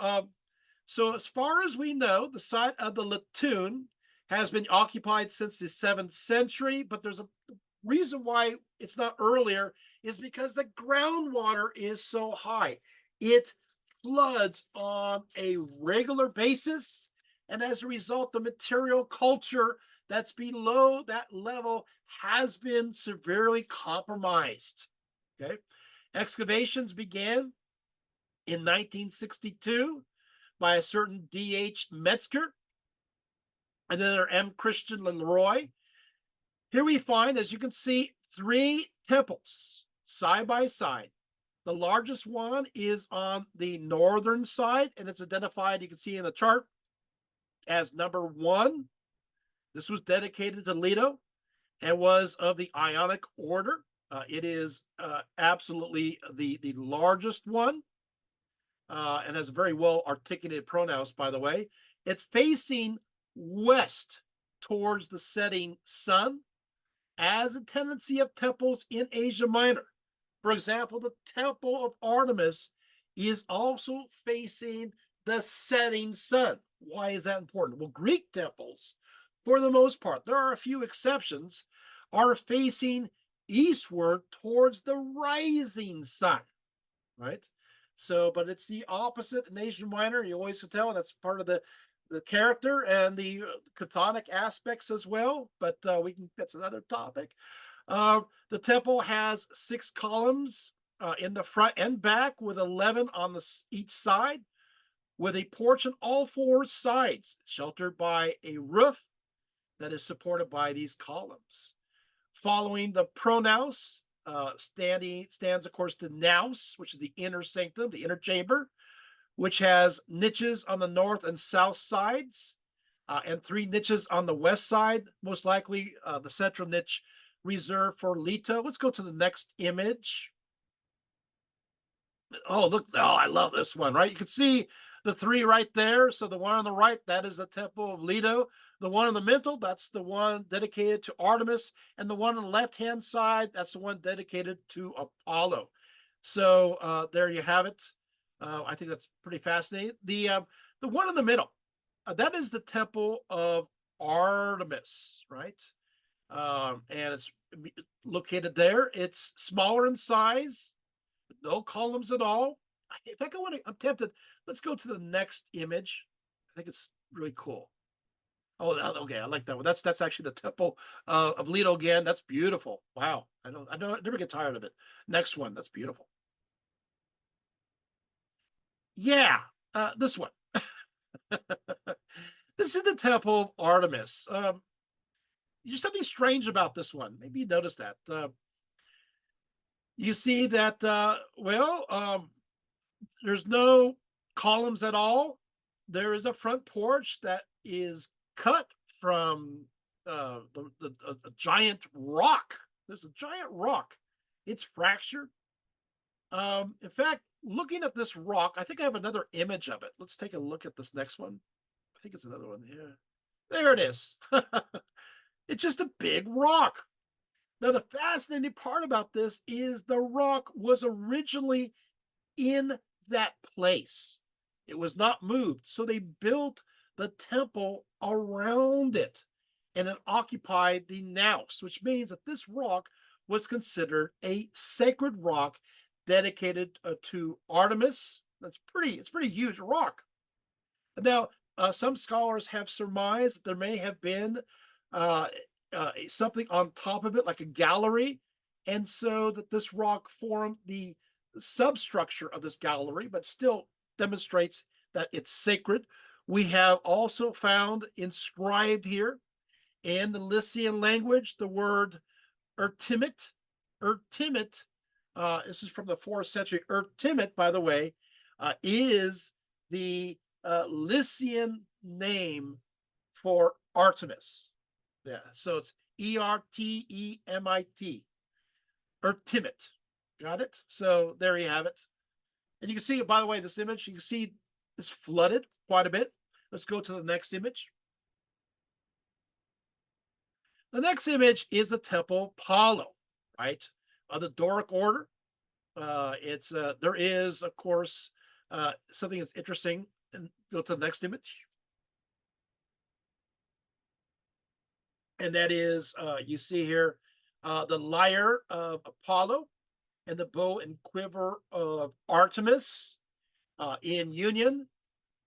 as far as we know, the site of the Latoon has been occupied since the 7th century, but there's a reason why it's not earlier is because the groundwater is so high. It floods on a regular basis, and as a result, the material culture that's below that level has been severely compromised. Okay, excavations began in 1962 by a certain D.H. Metzger and then M. Christian Leroy. Here we find, as you can see, 3 temples side by side. The largest one is on the northern side, and it's identified, you can see in the chart, as number 1. This was dedicated to Leto and was of the Ionic order. It is absolutely the largest one. And has very well articulated pronouns, by the way. It's facing west towards the setting sun, as a tendency of temples in Asia Minor. For example, the Temple of Artemis is also facing the setting sun. Why is that important? Well, Greek temples, for the most part, there are a few exceptions, are facing eastward towards the rising sun, right? So, but it's the opposite in Asia Minor. You always can tell that's part of the character and the chthonic aspects as well. But that's another topic. The temple has 6 columns in the front and back, with 11 on each side, with a porch on all 4 sides, sheltered by a roof that is supported by these columns. Following the pronaos, stands, of course, the naos, which is the inner sanctum, the inner chamber, which has niches on the north and south sides, and 3 niches on the west side, most likely the central niche reserved for Leto. Let's go to the next image. Oh, look. Oh, I love this one, right? You can see the three right there. So the one on the right, that is the Temple of Leto. The one in the middle, that's the one dedicated to Artemis. And the one on the left-hand side, that's the one dedicated to Apollo. So there you have it. I think that's pretty fascinating. The one in the middle, that is the Temple of Artemis, right? And it's located there. It's smaller in size, no columns at all. In fact, I'm tempted. Let's go to the next image. I think it's really cool. Oh, okay. I like that one. That's actually the Temple of Leto again. That's beautiful. Wow. I never get tired of it. Next one. That's beautiful. Yeah. This one. This is the Temple of Artemis. There's something strange about this one. Maybe you noticed that. You see that, there's no columns at all. There is a front porch that is cut from a giant rock. There's a giant rock. It's fractured. In fact, looking at this rock, I think I have another image of it. Let's take a look at this next one. I think it's another one here. There it is. It's just a big rock. Now, the fascinating part about this is the rock was originally in that place. It was not moved. So they built the temple around it and it occupied the naos, which means that this rock was considered a sacred rock dedicated to Artemis. It's pretty huge rock. Now, some scholars have surmised that there may have been uh, something on top of it, like a gallery, and so that this rock formed the substructure of this gallery, but still demonstrates that it's sacred. We have also found inscribed here in the Lycian language the word Ertimit. Ertimit, this is from the 4th century. Ertimit, by the way, is the Lycian name for Artemis. Yeah, so it's Ertemit. Ertimit. Got it? So there you have it. And you can see, by the way, this image, you can see it's flooded quite a bit. Let's go to the next image. The next image is the Temple Apollo, right? The Doric order. It's there is, of course, something that's interesting. And go to the next image. And that is, you see here, the lyre of Apollo and the bow and quiver of Artemis in union.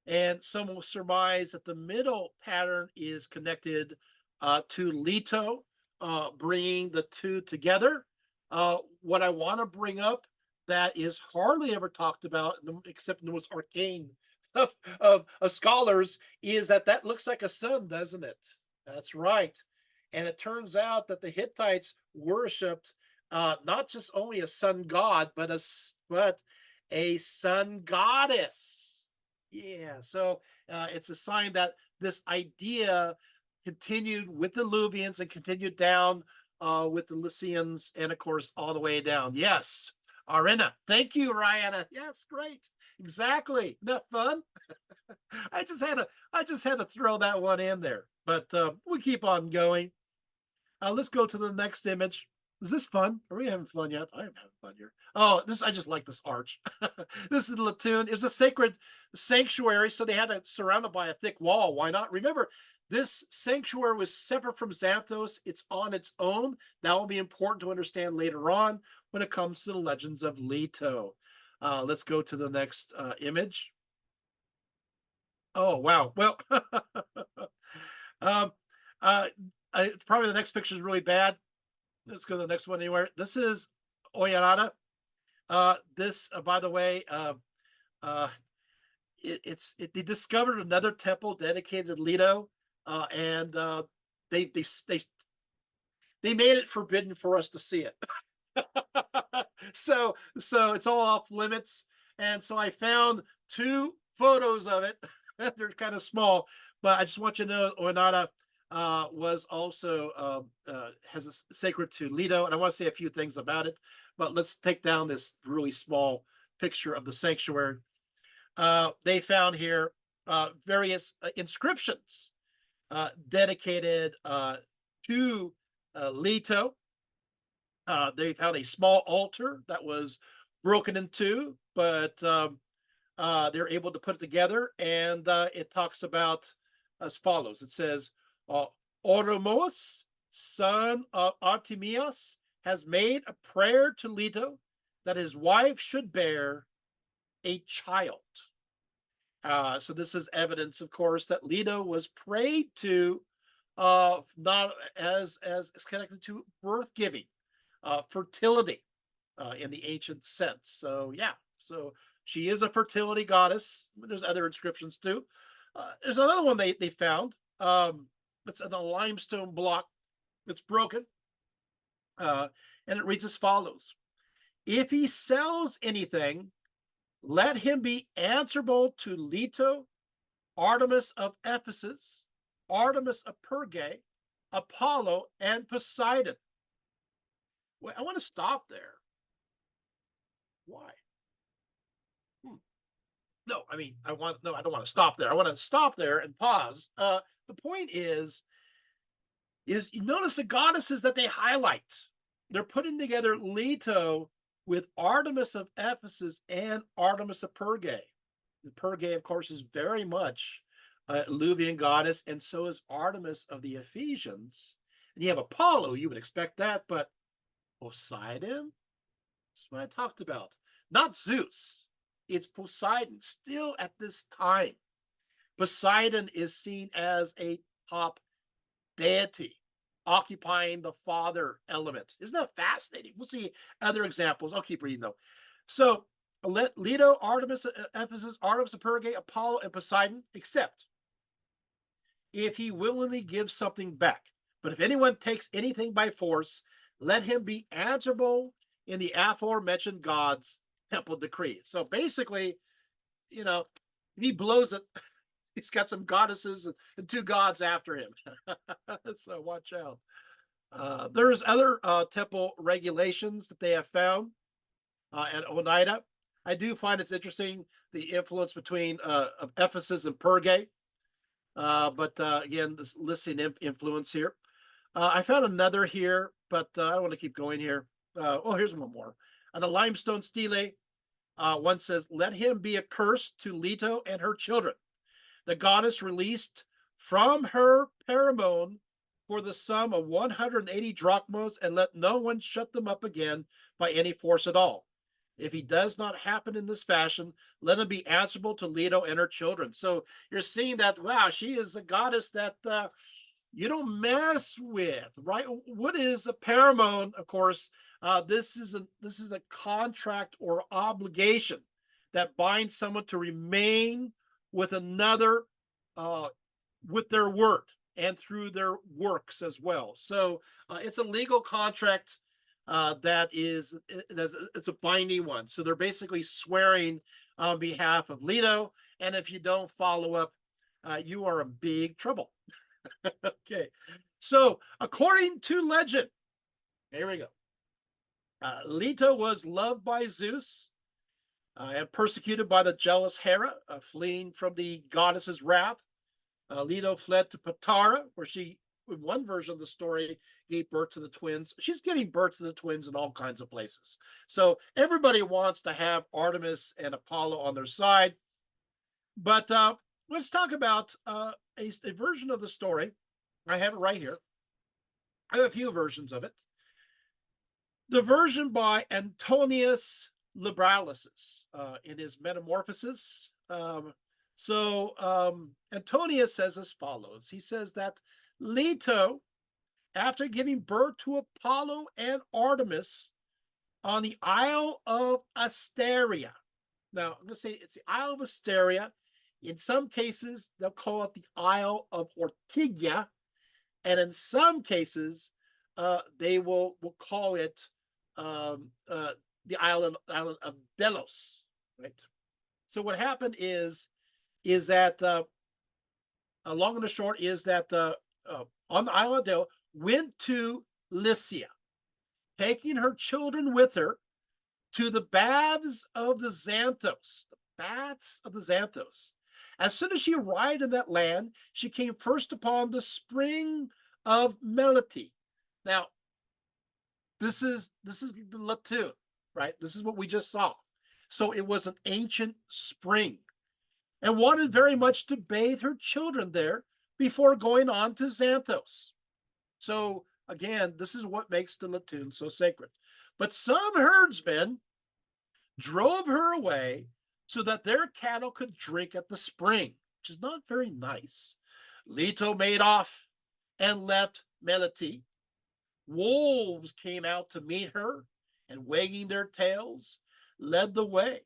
And some will surmise that the middle pattern is connected to Leto, bringing the two together. What I want to bring up that is hardly ever talked about, except in the most arcane of scholars, is that looks like a sun, doesn't it? That's right. And it turns out that the Hittites worshipped not just only a sun god, but a sun goddess. Yeah, so it's a sign that this idea continued with the Luvians and continued down with the Lycians, and of course all the way down. Yes, Arena. Thank you, Rihanna. Yes, great. Exactly. Isn't that fun? I just had to throw that one in there. But we keep on going. Let's go to the next image. Is this fun? Are we having fun yet? I am having fun here. Oh, I just like this arch. This is the Latoon. It was a sacred sanctuary, so they had to surround it by a thick wall. Why not? Remember, this sanctuary was separate from Xanthos. It's on its own. That will be important to understand later on when it comes to the legends of Leto. Let's go to the next image. Oh, wow. Well, um, uh, probably the next picture is really bad. Let's go to the next one anywhere. This is Oyanada. This, by the way, uh, they discovered another temple dedicated to Leto, and they they they they made it forbidden for us to see it. So it's all off limits. And so I found two photos of it. They're kind of small, but I just want you to know Oinada was also has a sacred to Leto, and I want to say a few things about it. But let's take down this really small picture of the sanctuary. They found here various inscriptions dedicated to Leto. They found a small altar that was broken in two, but they're able to put it together, and it talks about as follows. It says, uh, Oromos, son of Artemius, has made a prayer to Leto that his wife should bear a child. So this is evidence, of course, that Leto was prayed to, not as connected to birth giving, fertility in the ancient sense. So yeah, so she is a fertility goddess. There's other inscriptions too. There's another one they found. It's in a limestone block. It's broken, and it reads as follows: If he sells anything, let him be answerable to Leto, Artemis of Ephesus, Artemis of Pergae, Apollo, and Poseidon. Well, I want to stop there. Why? No, I mean, I don't want to stop there. I want to stop there and pause. The point is you notice the goddesses that they highlight. They're putting together Leto with Artemis of Ephesus and Artemis of Pergae. The Pergae, of course, is very much a Luvian goddess, and so is Artemis of the Ephesians. And you have Apollo, you would expect that, but Poseidon? That's what I talked about. Not Zeus. It's Poseidon, still at this time. Poseidon is seen as a top deity, occupying the father element. Isn't that fascinating? We'll see other examples. I'll keep reading though. So Leto, Artemis, Ephesus, Artemis of Pergae, Apollo, and Poseidon, except if he willingly gives something back. But if anyone takes anything by force, let him be answerable in the aforementioned gods' temple decree. So basically, if he blows it, he's got some goddesses and two gods after him. So watch out. There's other temple regulations that they have found at Oneida. I do find it's interesting the influence between Ephesus and Pergae. But again, this listing influence here. I found another here, but I don't want to keep going here. Here's one more. On a limestone stele, one says, let him be a curse to Leto and her children. The goddess released from her paramon for the sum of 180 drachmas, and let no one shut them up again by any force at all. If he does not happen in this fashion, let him be answerable to Leto and her children. So you're seeing that, wow, she is a goddess that you don't mess with, right? What is a paramon? Of course, this is a contract or obligation that binds someone to remain with another with their word and through their works as well. So it's a legal contract it's a binding one. So they're basically swearing on behalf of Leto, and if you don't follow up, you are in big trouble. Okay, so according to legend, here we go. Leto was loved by Zeus and persecuted by the jealous Hera, fleeing from the goddess's wrath. Leto fled to Patara, where she, in one version of the story, gave birth to the twins. She's getting birth to the twins in all kinds of places. So everybody wants to have Artemis and Apollo on their side. But let's talk about a version of the story. I have it right here. I have a few versions of it. The version by Antonius Libralis in his Metamorphosis. Antonius says as follows. He says that Leto, after giving birth to Apollo and Artemis on the Isle of Asteria. Now, I'm going to say it's the Isle of Asteria. In some cases, they'll call it the Isle of Ortygia. And in some cases, they will call it the island of Delos. Right? So what happened is that long and the short is that on the island of Delos went to Lycia, taking her children with her, to the baths of the Xanthos. The baths of the Xanthos. As soon as she arrived in that land, she came first upon the spring of Melite. Now, this is the lagoon, right? This is what we just saw. So it was an ancient spring, and wanted very much to bathe her children there before going on to Xanthos. So again, this is what makes the lagoon so sacred. But some herdsmen drove her away so that their cattle could drink at the spring, which is not very nice. Leto made off and left Melite. Wolves came out to meet her and, wagging their tails, led the way,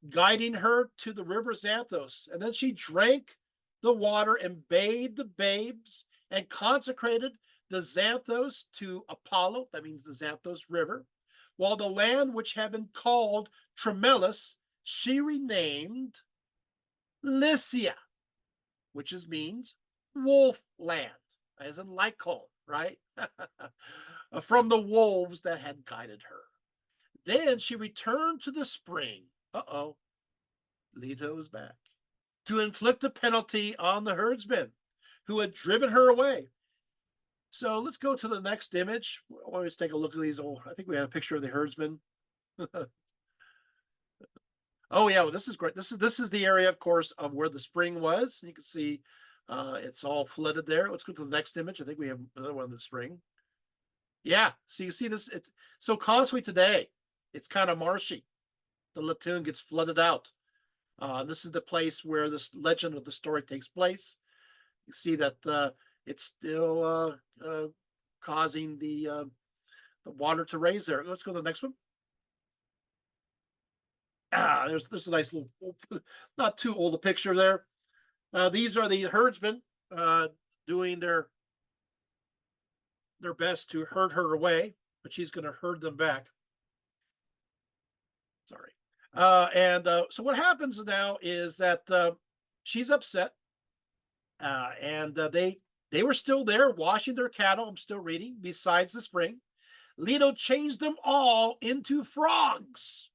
guiding her to the river Xanthos. And then she drank the water and bathed the babes and consecrated the Xanthos to Apollo. That means the Xanthos River. While the land which had been called Tremellis, she renamed Lycia, which means wolf land, as in Lycon, right? From the wolves that had guided her. Then she returned to the spring. Leto's back. To inflict a penalty on the herdsmen who had driven her away. So let's go to the next image. Let's take a look at these. I think we have a picture of the herdsman. Oh yeah, well, this is great. This is the area, of course, of where the spring was. You can see it's all flooded there. Let's go to the next image. I think we have another one of the spring. Yeah, so you see this. It's so constantly today. It's kind of marshy. The lagoon gets flooded out. This is the place where this legend of the story takes place. You see that it's still causing the water to raise there. Let's go to the next one. There's a nice little, not too old a picture there. These are the herdsmen doing their best to herd her away, but she's going to herd them back. Sorry. So what happens now is that she's upset, and they were still there washing their cattle. I'm still reading. Besides the spring, Leto changed them all into frogs,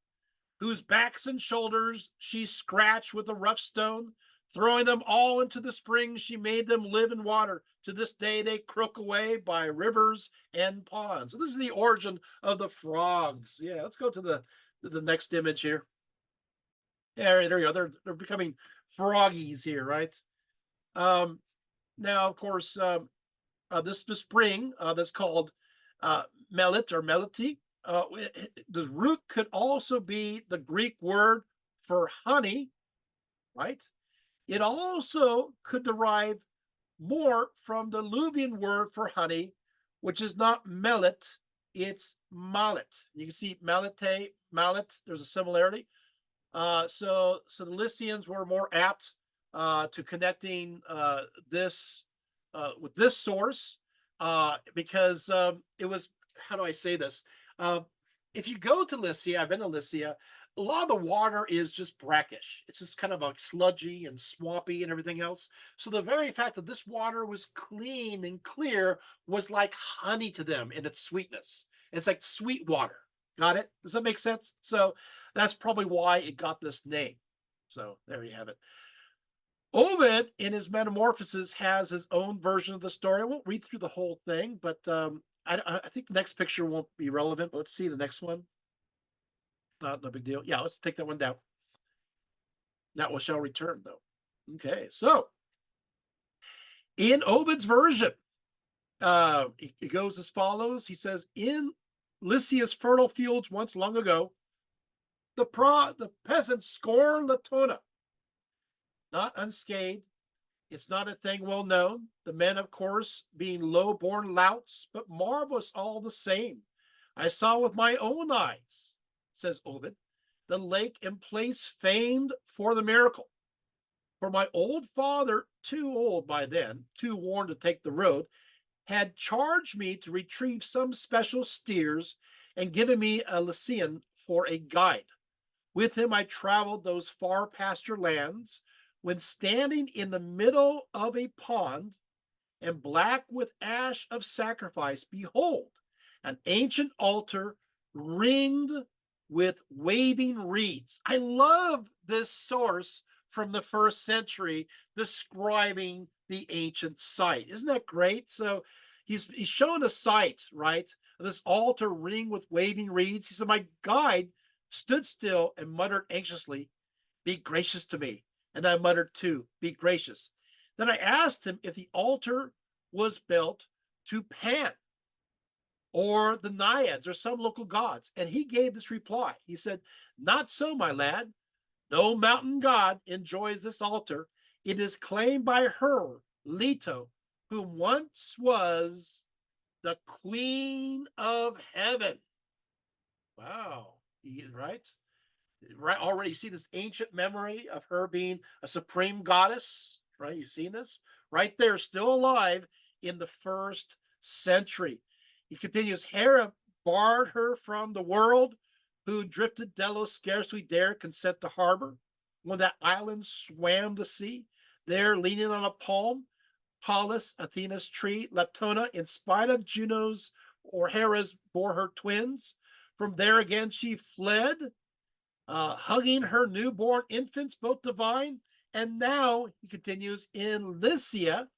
whose backs and shoulders she scratched with a rough stone. Throwing them all into the spring, she made them live in water. To this day, they croak away by rivers and ponds. So this is the origin of the frogs. Yeah, let's go to the next image here. Yeah, there you go. They're becoming froggies here, right? Now, of course, this the spring that's called Melit or Melite. The root could also be the Greek word for honey, right? It also could derive more from the Luvian word for honey, which is not melit, it's mallet. You can see malate, mallet, there's a similarity. So the Lycians were more apt to connecting this with this source because it was, how do I say this? If you go to Lycia, I've been to Lycia, a lot of the water is just brackish. It's just kind of like sludgy and swampy and everything else. So the very fact that this water was clean and clear was like honey to them in its sweetness. It's like sweet water. Got it? Does that make sense? So that's probably why it got this name. So there you have it. Ovid, in his Metamorphoses, has his own version of the story. I won't read through the whole thing, but I think the next picture won't be relevant. But let's see the next one. No big deal. Yeah, let's take that one down. That one shall return, though. Okay, so in Ovid's version, it goes as follows. He says, in Lycia's fertile fields once long ago, the peasants scorned Latona, not unscathed. It's not a thing well known. The men, of course, being low-born louts, but marvelous all the same. I saw with my own eyes, says Ovid, the lake and place famed for the miracle. For my old father, too old by then, too worn to take the road, had charged me to retrieve some special steers and given me a Lycian for a guide. With him I traveled those far pasture lands, when standing in the middle of a pond and black with ash of sacrifice, behold, an ancient altar ringed with waving reeds. I love this source from the first century describing the ancient site. Isn't that great? So he's showing a site, right? This altar ring with waving reeds. He said, my guide stood still and muttered anxiously, be gracious to me. And I muttered too, be gracious. Then I asked him if the altar was built to Pan or the Naiads or some local gods. And he gave this reply. He said, not so, my lad. No mountain god enjoys this altar. It is claimed by her, Leto, who once was the queen of heaven. Wow. Right? Right, already you see this ancient memory of her being a supreme goddess, right? You've seen this right there, still alive in the first century. He continues, Hera barred her from the world, who drifted Delos scarcely dare consent to harbor. When that island swam the sea, there leaning on a palm, Pallas, Athena's tree, Latona, in spite of Juno's or Hera's, bore her twins. From there again she fled, hugging her newborn infants, both divine. And now, he continues, in Lycia,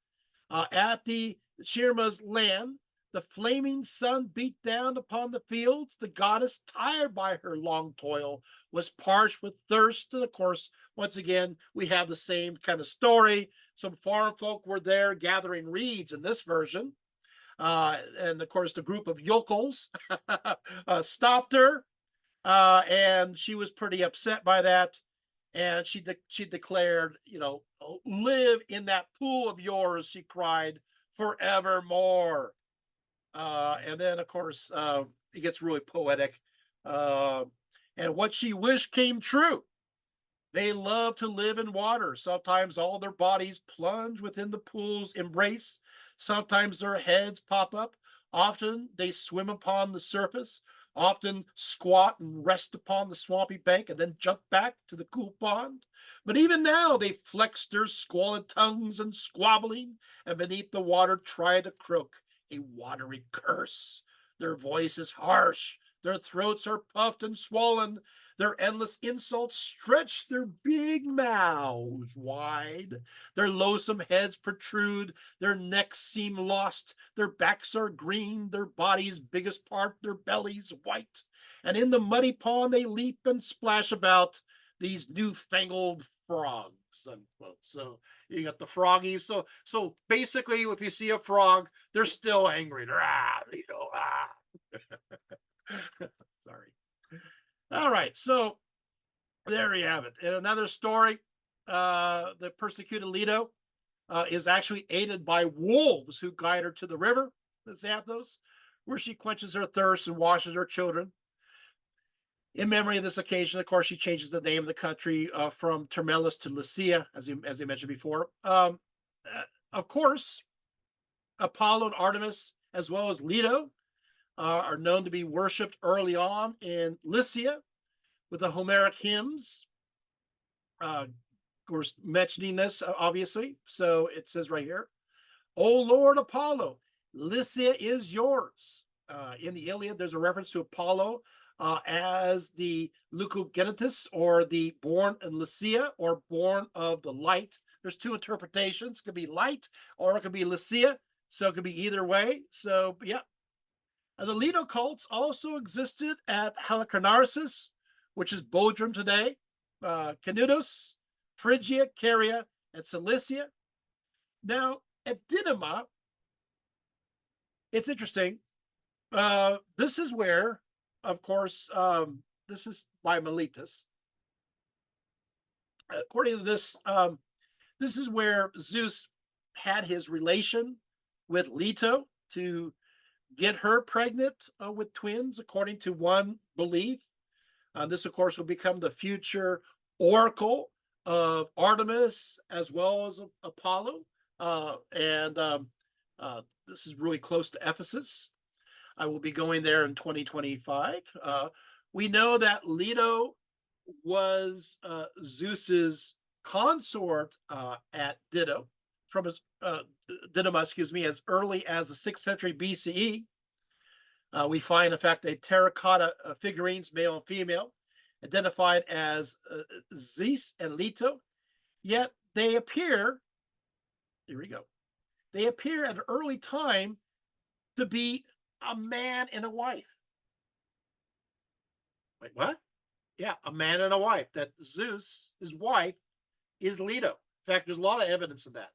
at the Shirma's land, the flaming sun beat down upon the fields. The goddess, tired by her long toil, was parched with thirst. And of course, once again, we have the same kind of story. Some farm folk were there gathering reeds in this version. And of course, the group of yokels stopped her, and she was pretty upset by that. And she declared, live in that pool of yours, she cried, forevermore. And then, of course, it gets really poetic. Uh, and what she wished came true. They love to live in water. Sometimes all their bodies plunge within the pool's embrace. Sometimes their heads pop up. Often they swim upon the surface, often squat and rest upon the swampy bank and then jump back to the cool pond. But even now they flex their squalid tongues and squabbling, and beneath the water try to croak a watery curse. Their voice is harsh, their throats are puffed and swollen, their endless insults stretch their big mouths wide. Their loathsome heads protrude, their necks seem lost, their backs are green, their bodies biggest part, their bellies white. And in the muddy pond they leap and splash about, these newfangled frogs. Unquote. So you got the froggies. So basically, if you see a frog, they're still angry. Sorry. All right, so there you have it. In another story, the persecuted Leto is actually aided by wolves who guide her to the river, the Xanthos, where she quenches her thirst and washes her children. In memory of this occasion, of course, she changes the name of the country from Termellus to Lycia, as I mentioned before. Of course, Apollo and Artemis, as well as Leto, are known to be worshipped early on in Lycia with the Homeric hymns. We're mentioning this, obviously. So it says right here, O Lord Apollo, Lycia is yours. In the Iliad, there's a reference to Apollo as the Leucogenitus, or the born in Lycia, or born of the light. There's two interpretations. It could be light or it could be Lycia. So it could be either way. So, yeah. The Leto cults also existed at Halicarnassus, which is Bodrum today, Canudos, Phrygia, Caria, and Cilicia. Now, at Didyma, it's interesting. This is where, of course, this is by Miletus. According to this, this is where Zeus had his relation with Leto to get her pregnant with twins, according to one belief. This, of course, will become the future oracle of Artemis as well as Apollo. And this is really close to Ephesus. I will be going there in 2025. We know that Leto was Zeus's consort at Dido, from his Didyma, as early as the 6th century BCE. We find, in fact, a terracotta figurines, male and female, identified as Zeus and Leto. Yet they appear, here we go, they appear at an early time to be a man and a wife. Wait, what? Yeah, a man and a wife. That Zeus, his wife, is Leto. In fact, there's a lot of evidence of that.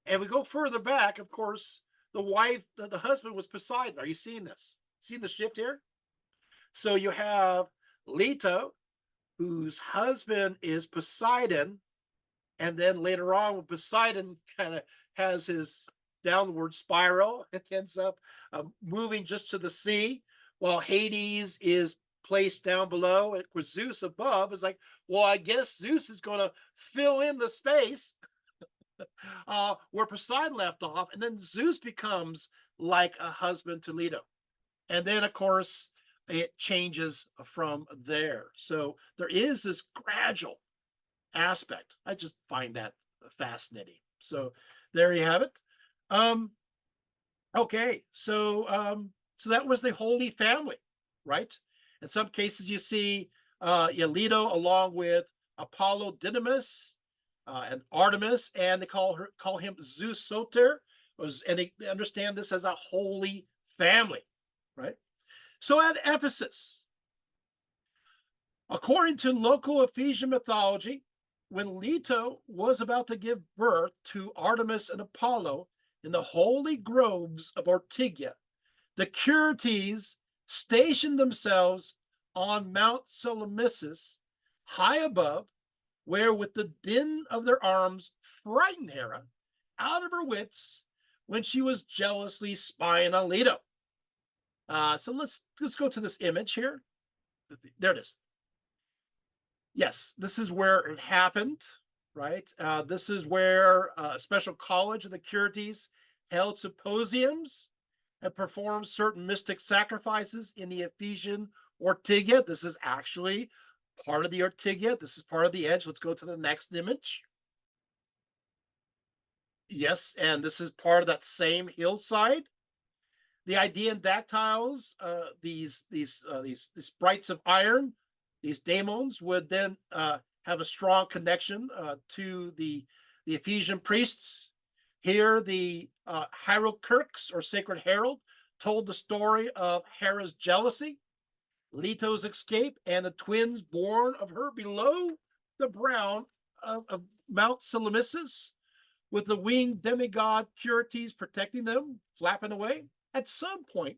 And we go further back, of course, the wife, the husband was Poseidon. Are you seeing this? Seeing the shift here? So you have Leto, whose husband is Poseidon, and then later on, when Poseidon kind of has his downward spiral, it ends up moving just to the sea, while Hades is placed down below. And with Zeus above, is like, well, I guess Zeus is going to fill in the space where Poseidon left off, and then Zeus becomes like a husband to Leto. And then, of course, it changes from there. So there is this gradual aspect. I just find that fascinating. So there you have it. Um, okay, so that was the Holy Family, right? In some cases, you see Leto along with Apollo Didymus and Artemis, and they call him Zeus Soter, and they understand this as a holy family, right? So at Ephesus, according to local Ephesian mythology, when Leto was about to give birth to Artemis and Apollo in the holy groves of Ortygia, the Curetes stationed themselves on Mount Salamissus, high above, where with the din of their arms frightened Hera out of her wits when she was jealously spying on Leto. So let's go to this image here. There it is. Yes, this is where it happened, right? This is where a special college of the Curetes held symposiums and performed certain mystic sacrifices in the Ephesian Ortygia. This is actually part of the Ortygia. This is part of the edge. Let's go to the next image. Yes, and this is part of that same hillside. The Idaean dactyls, these sprites of iron, these daemons would then have a strong connection to the Ephesian priests. Here, the Hierarchs or Sacred Herald told the story of Hera's jealousy, Leto's escape, and the twins born of her below the brow of Mount Salamissus, with the winged demigod Curetes protecting them, flapping away. At some point,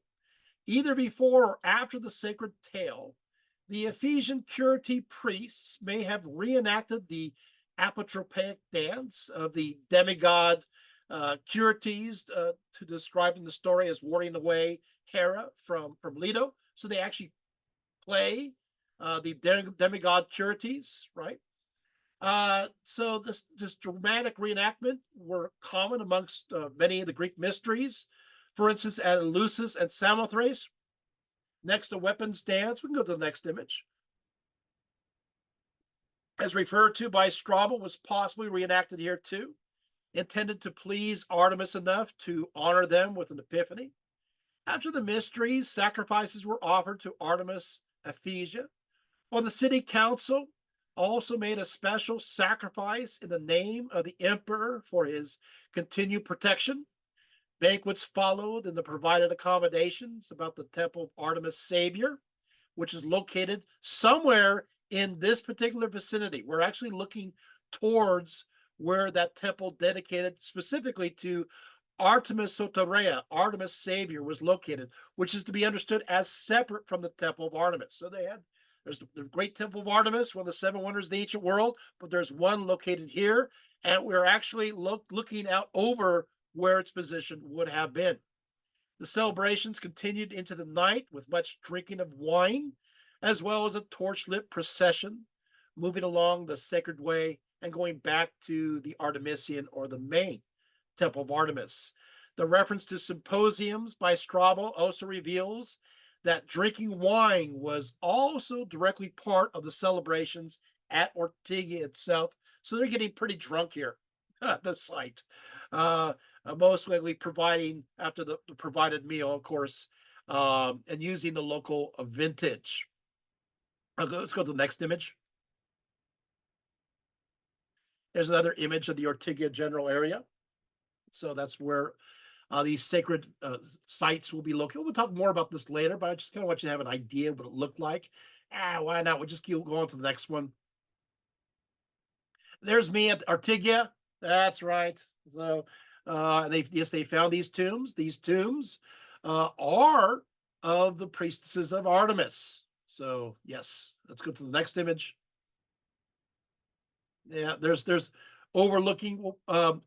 either before or after the sacred tale, the Ephesian Curete priests may have reenacted the apotropaic dance of the demigod Curetes to describing the story as warding away Hera from Leto. So they actually play the demigod Curetes, right? So this dramatic reenactment were common amongst many of the Greek mysteries. For instance, at Eleusis and Samothrace. Next, the weapons dance. We can go to the next image. As referred to by Strabo, was possibly reenacted here too, intended to please Artemis enough to honor them with an epiphany. After the mysteries, sacrifices were offered to Artemis Ephesia, while the city council also made a special sacrifice in the name of the emperor for his continued protection. Banquets followed in the provided accommodations about the temple of Artemis Savior, which is located somewhere in this particular vicinity. We're actually looking towards where that temple dedicated specifically to Artemis Soteria, Artemis Savior, was located, which is to be understood as separate from the temple of Artemis. So there's the great temple of Artemis, one of the seven wonders of the ancient world, but there's one located here, and we're actually looking out over where its position would have been. The celebrations continued into the night with much drinking of wine, as well as a torch-lit procession, moving along the sacred way and going back to the Artemisian or the main temple of Artemis. The reference to symposiums by Strabo also reveals that drinking wine was also directly part of the celebrations at Ortygia itself. So they're getting pretty drunk here at the site. Most likely providing, after the provided meal, of course, and using the local vintage. Let's go to the next image. There's another image of the Ortygia general area. So that's where these sacred sites will be located. We'll talk more about this later, but I just kind of want you to have an idea of what it looked like. Why not? We'll just keep going to the next one. There's me at Ortygia. That's right. So they found these tombs. These tombs are of the priestesses of Artemis. So yes, let's go to the next image. Yeah, there's overlooking.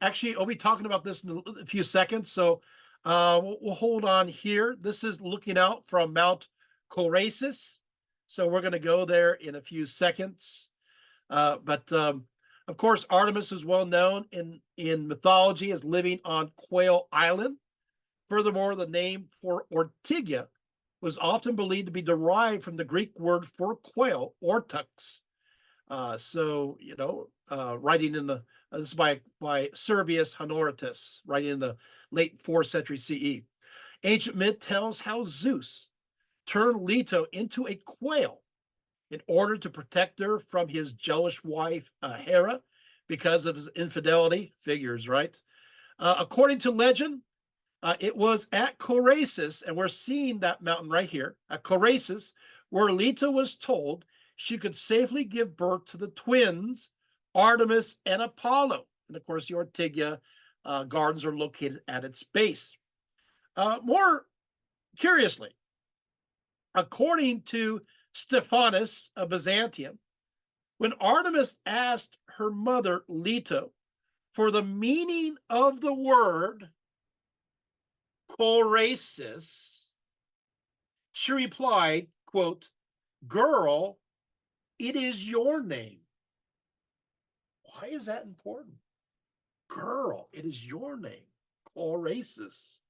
Actually, I'll be talking about this in a few seconds. So we'll hold on here. This is looking out from Mount Corasis. So we're going to go there in a few seconds. But of course, Artemis is well known in mythology as living on Quail Island. Furthermore, the name for Ortygia was often believed to be derived from the Greek word for quail, ortux. Writing in the this is by Servius Honoratus, writing in the late 4th century CE. Ancient myth tells how Zeus turned Leto into a quail in order to protect her from his jealous wife Hera because of his infidelity. Figures, right? According to legend, it was at Corasis, and we're seeing that mountain right here at Corasis, where Leto was told she could safely give birth to the twins, Artemis and Apollo. And of course, the Ortygia gardens are located at its base. More curiously, according to Stephanus of Byzantium, when Artemis asked her mother, Leto, for the meaning of the word Corasis, she replied, quote, "Girl, it is your name." Why is that important? Girl, it is your name. Corasis.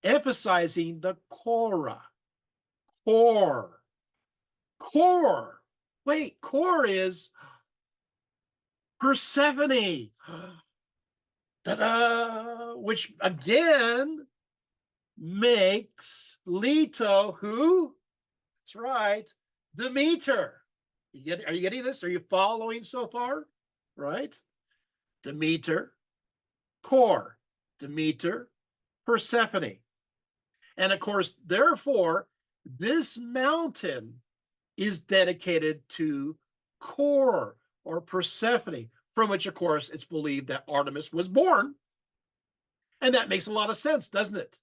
Emphasizing the Cora. Core. Core. Wait, core is Persephone. Ta-da! Which again makes Leto who? That's right, Demeter. Are you getting this? Are you following so far? Right? Demeter, Core, Demeter, Persephone. And of course, therefore, this mountain is dedicated to Core or Persephone, from which, of course, it's believed that Artemis was born. And that makes a lot of sense, doesn't it?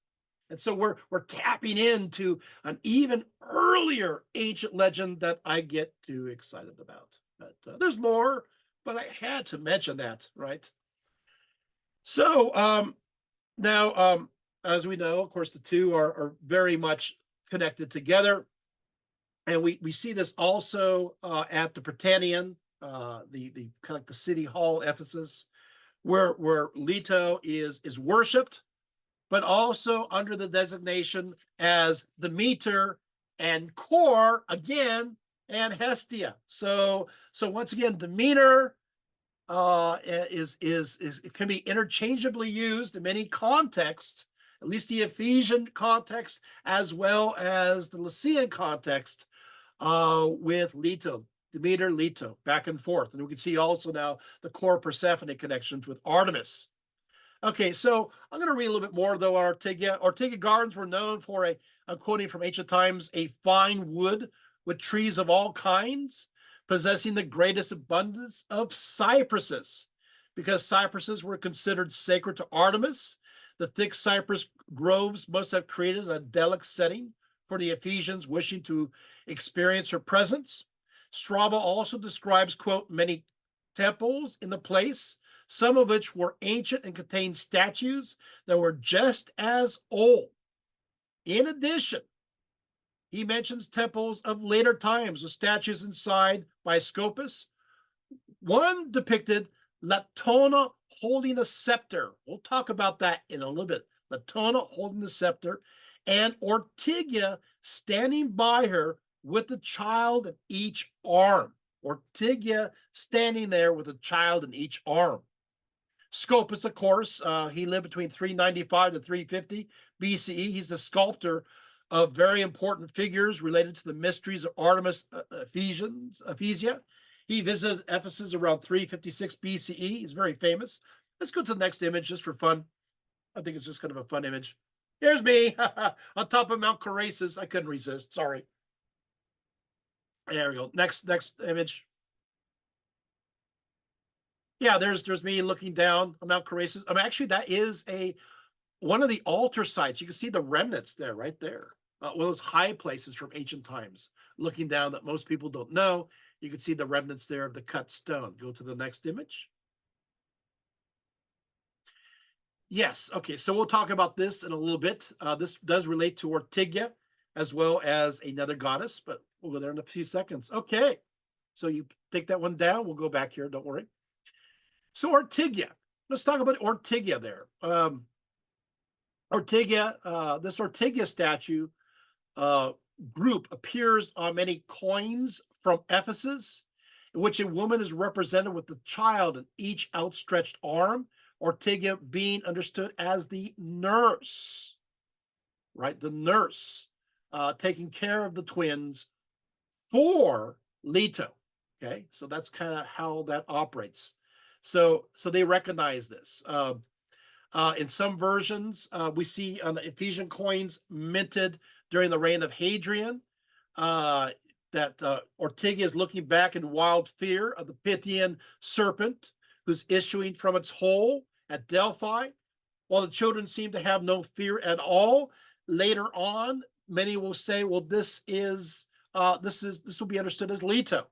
And so we're tapping into an even earlier ancient legend that I get too excited about. But there's more, but I had to mention that, right? So now, as we know, of course, the two are very much connected together. And we see this also at the Prytaneum, the kind of like the city hall Ephesus, where Leto is worshipped, but also under the designation as Demeter and Core again, and Hestia. So once again, Demeter it can be interchangeably used in many contexts, at least the Ephesian context as well as the Lycian context, with Leto, Demeter, Leto, back and forth. And we can see also now the Core Persephone connections with Artemis. Okay, so I'm going to read a little bit more, though, on Ortygia. Ortygia gardens were known for I'm quoting from ancient times, a fine wood with trees of all kinds, possessing the greatest abundance of cypresses. Because cypresses were considered sacred to Artemis, the thick cypress groves must have created an idyllic setting for the Ephesians wishing to experience her presence. Strabo also describes, quote, many temples in the place, some of which were ancient and contained statues that were just as old. In addition, he mentions temples of later times with statues inside by Scopas. One depicted Latona holding a scepter. We'll talk about that in a little bit. Latona holding the scepter, and Ortygia standing by her with the child in each arm. Ortygia standing there with a child in each arm. Scopas, of course, he lived between 395 to 350 BCE. He's the sculptor of very important figures related to the mysteries of Artemis Ephesia. He visited Ephesus around 356 BCE. He's very famous. Let's go to the next image just for fun. I think it's just kind of a fun image. Here's me on top of Mount Cerasus. I couldn't resist. Sorry. There we go. Next image. Yeah, there's me looking down on Mount Cerasus. Actually, that is one of the altar sites. You can see the remnants there, right there. One of those high places from ancient times, looking down that most people don't know. You can see the remnants there of the cut stone. Go to the next image. Yes, okay, so we'll talk about this in a little bit. This does relate to Ortygia as well as another goddess, but we'll go there in a few seconds. Okay, so you take that one down. We'll go back here, don't worry. So Ortygia, let's talk about Ortygia there. Ortygia, this Ortygia statue group appears on many coins from Ephesus, in which a woman is represented with the child in each outstretched arm, Ortygia being understood as the nurse, right? The nurse taking care of the twins for Leto. Okay, so that's kind of how that operates. So they recognize this. In some versions, we see on the Ephesian coins minted during the reign of Hadrian that Ortygia is looking back in wild fear of the Pythian serpent who's issuing from its hole at Delphi. While the children seem to have no fear at all, later on, many will say, well, this will be understood as Leto.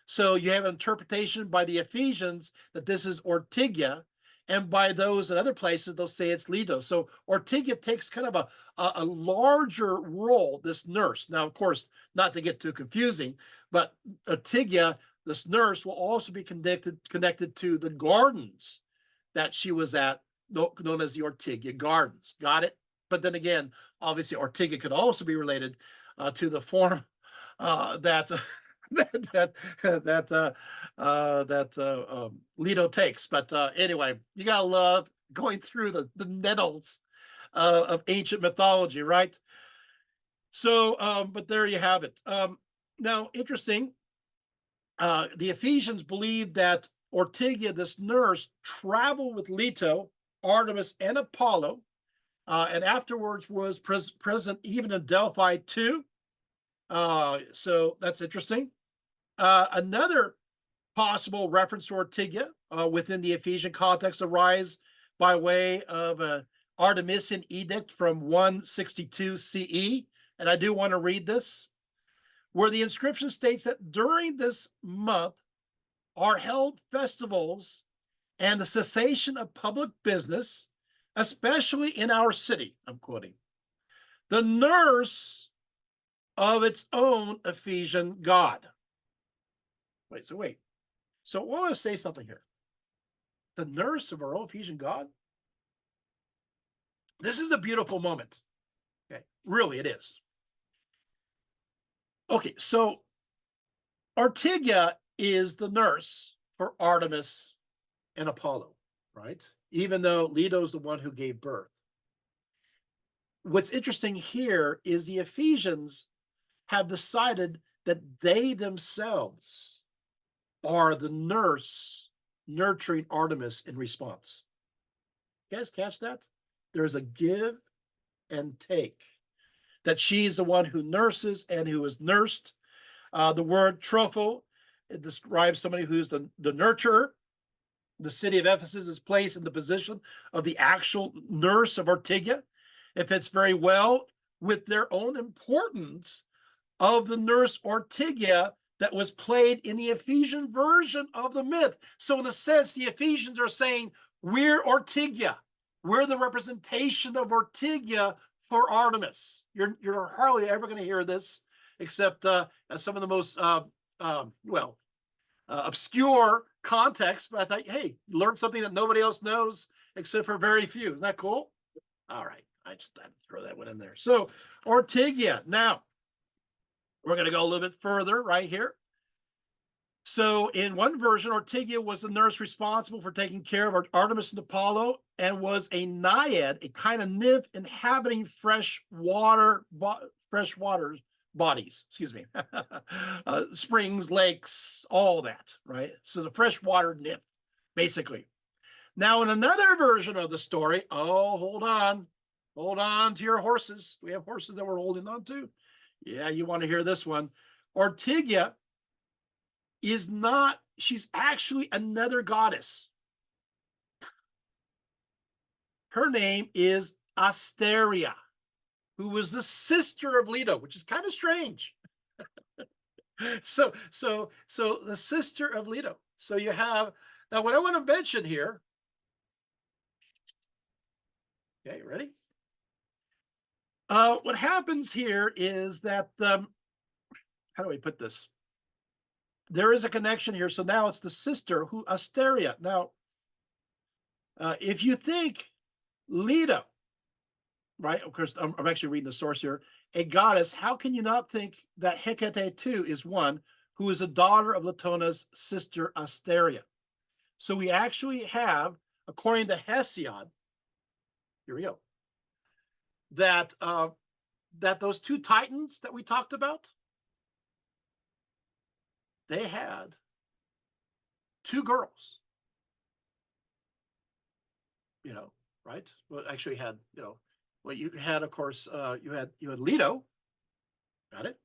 So you have an interpretation by the Ephesians that this is Ortygia, and by those in other places, they'll say it's Leto. So Ortygia takes kind of a larger role, this nurse. Now, of course, not to get too confusing, but Ortygia, this nurse, will also be connected to the gardens that she was at, known as the Ortygia Gardens. Got it? But then again, obviously, Ortygia could also be related to the form that Leto takes. But anyway, you gotta love going through the nettles of ancient mythology, right? So, but there you have it. Now, interesting. The Ephesians believed that Ortygia, this nurse, traveled with Leto, Artemis, and Apollo, and afterwards was present even in Delphi too. So that's interesting. Another possible reference to Ortygia within the Ephesian context arise by way of an Artemisian edict from 162 CE. And I do want to read this, where the inscription states that during this month are held festivals and the cessation of public business, especially in our city, I'm quoting, the nurse of its own Ephesian god. Wait. So I want to say something here. The nurse of our own Ephesian god? This is a beautiful moment. Okay, really, it is. Okay, so Ortygia is the nurse for Artemis and Apollo, right? Even though Leto's the one who gave birth. What's interesting here is the Ephesians have decided that they themselves are the nurse nurturing Artemis in response. You guys catch that? There's a give and take. That she's the one who nurses and who is nursed. The word tropho, it describes somebody who's the nurturer. The city of Ephesus is placed in the position of the actual nurse of Ortygia. It fits very well with their own importance of the nurse Ortygia that was played in the Ephesian version of the myth. So in a sense, the Ephesians are saying, we're Ortygia. We're the representation of Ortygia for Artemis. You're hardly ever going to hear this, except some of the most, obscure contexts. But I thought, hey, learn something that nobody else knows, except for very few. Isn't that cool? All right. I just had to throw that one in there. So Ortygia. Now, we're going to go a little bit further right here. So in one version, Ortygia was the nurse responsible for taking care of Artemis and Apollo, and was a naiad, a kind of nymph inhabiting fresh water bodies. Excuse me, springs, lakes, all that. Right. So the freshwater nymph, basically. Now in another version of the story, hold on to your horses. We have horses that we're holding on to. Yeah, you want to hear this one. Ortygia is not, she's actually another goddess. Her name is Asteria, who was the sister of Leto, which is kind of strange. So the sister of Leto. So you have, now what I want to mention here. Okay, ready? What happens here is that, how do I put this? There is a connection here. So now it's the sister who, Asteria. Now, if you think Leto, right? Of course, I'm actually reading the source here. A goddess, how can you not think that Hecate too is one who is a daughter of Latona's sister Asteria? So we actually have, according to Hesiod, here we go, that that those two titans that we talked about, they had two girls, right? Well, actually had, well, you had, of course, you had Leto, got it,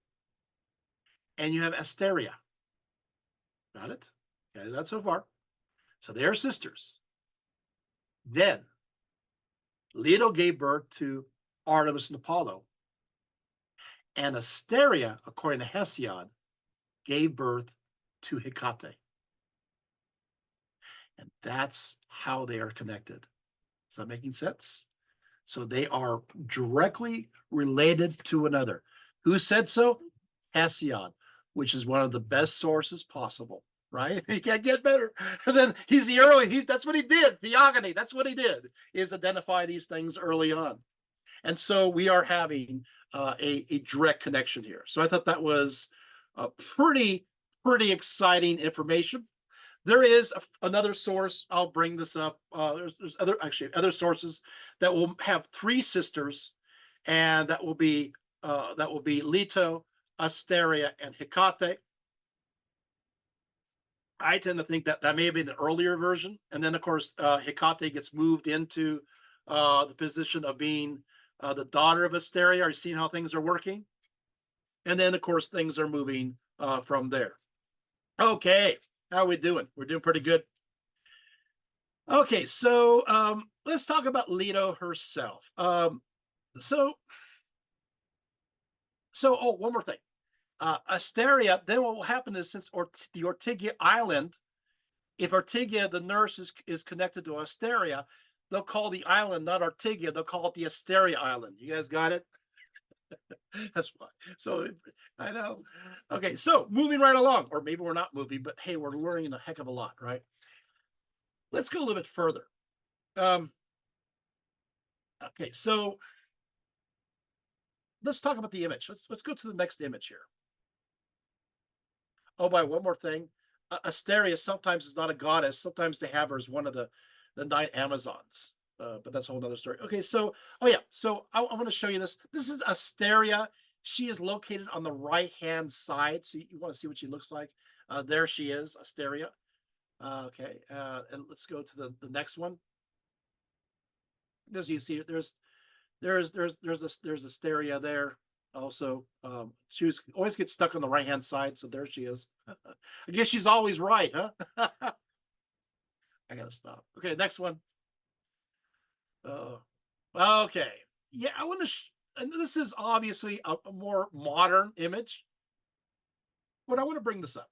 and you have Asteria, got it. Okay, that's so far. So they are sisters. Then Leto gave birth to Artemis and Apollo, and Asteria, according to Hesiod, gave birth to Hecate. And that's how they are connected. Is that making sense? So they are directly related to another. Who said so? Hesiod, which is one of the best sources possible, right? You can't get better. And then he's the early, that's what he did. Theogony, that's what he did, is identify these things early on. And so we are having a direct connection here. So I thought that was pretty exciting information. There is another source. I'll bring this up. There's other sources that will have three sisters, and that will be Leto, Asteria, and Hecate. I tend to think that may have been an earlier version, and then of course Hecate gets moved into the position of being the daughter of Asteria. Are you seeing how things are working? And then of course things are moving from there. Okay. How are we doing? We're doing pretty good. Okay, so let's talk about Leto herself. So, one more thing. Asteria, then what will happen is, since the Ortygia Island, if Ortygia, the nurse, is connected to Asteria, they'll call the island not Ortygia, they'll call it the Asteria Island. You guys got it? That's why. So I know. Okay, so moving right along, or maybe we're not moving, but hey, we're learning a heck of a lot, right? Let's go a little bit further. Okay, so let's talk about the image. Let's go to the next image here. Oh, by one more thing, Asteria sometimes is not a goddess. Sometimes they have her as one of the nine Amazons. But that's a whole other story. Okay, so so I want to show you this. This is Asteria. She is located on the right-hand side. So you want to see what she looks like. There she is, Asteria. Okay, and let's go to the next one. As you see, there's Asteria there. Also, she always gets stuck on the right-hand side. So there she is. I guess she's always right, huh? I gotta stop. Okay, next one. Okay. Yeah, I want to, and this is obviously a more modern image, but I want to bring this up.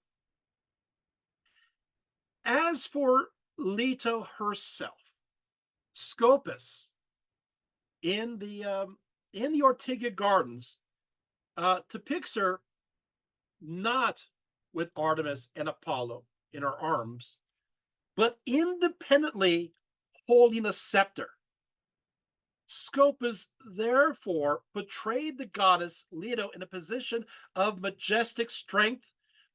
As for Leto herself, Scopas in the Ortygia Gardens depicts her not with Artemis and Apollo in her arms, but independently holding a scepter. Scopas therefore portrayed the goddess Leto in a position of majestic strength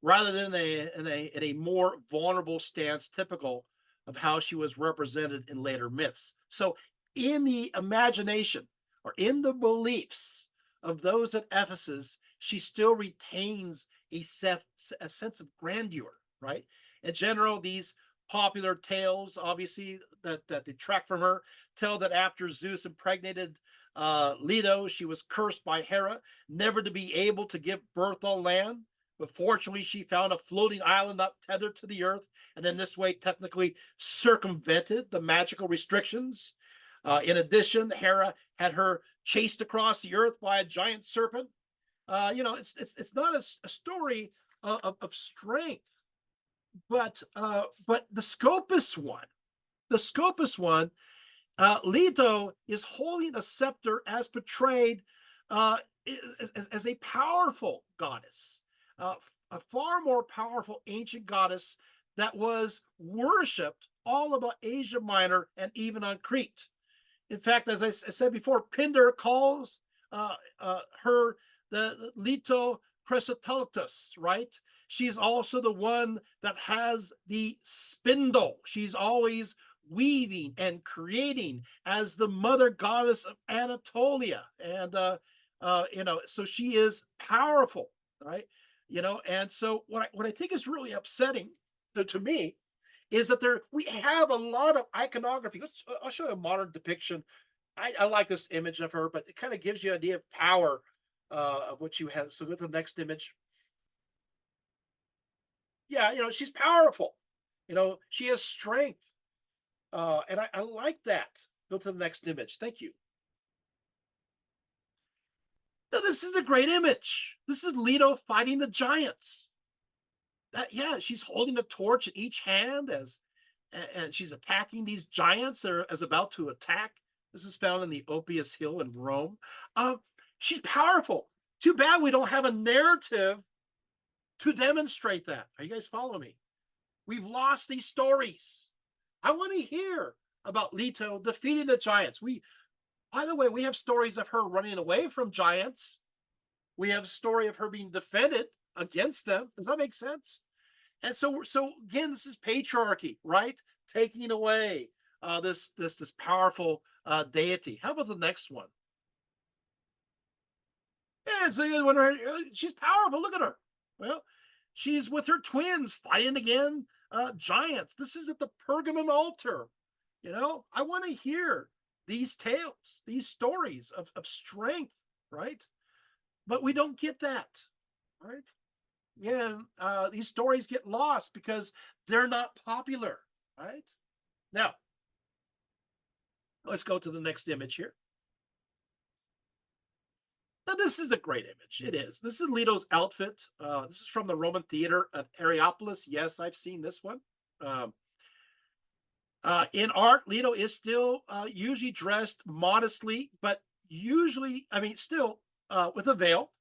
rather than in a more vulnerable stance typical of how she was represented in later myths. So, in the imagination or in the beliefs of those at Ephesus, she still retains a sense of grandeur, right? In general, these popular tales, obviously, that detract from her, tell that after Zeus impregnated Leto, she was cursed by Hera, never to be able to give birth on land. But fortunately, she found a floating island not tethered to the earth, and in this way, technically circumvented the magical restrictions. In addition, Hera had her chased across the earth by a giant serpent. It's not a story of strength, but the Scopus one, Leto is holding a scepter as portrayed uh, as a powerful goddess, a far more powerful ancient goddess that was worshipped all about Asia Minor and even on Crete. In fact, as I said before, Pindar calls her the Leto Chrysotoctus, right? She's also the one that has the spindle. She's always weaving and creating as the mother goddess of Anatolia. And, so she is powerful, right? And so what I think is really upsetting to me is that we have a lot of iconography. I'll show you a modern depiction. I like this image of her, but it kind of gives you an idea of power of what you have. So go to the next image. Yeah, she's powerful. She has strength, and I like that. Go to the next image. Thank you. Now, this is a great image. This is Leto fighting the giants. Yeah, she's holding a torch in each hand and she's attacking these giants that are as about to attack. This is found in the Oppius Hill in Rome. Um, she's powerful. Too bad we don't have a narrative to demonstrate that. Are you guys following me? We've lost these stories. I want to hear about Leto defeating the giants. By the way, we have stories of her running away from giants. We have a story of her being defended against them. Does that make sense? And so again, this is patriarchy, right? Taking away this powerful deity. How about the next one? Yeah, so when she's powerful. Look at her. Well, she's with her twins fighting again giants. This is at the Pergamum altar. I want to hear these tales, these stories of strength, right? But we don't get that, right? Yeah, these stories get lost because they're not popular, right? Now, let's go to the next image here. Now, this is a great image. It is. This is Leto's outfit. This is from the Roman theater at Areopolis. Yes, I've seen this one. Um, in art, Leto is still usually dressed modestly, but usually, still with a veil,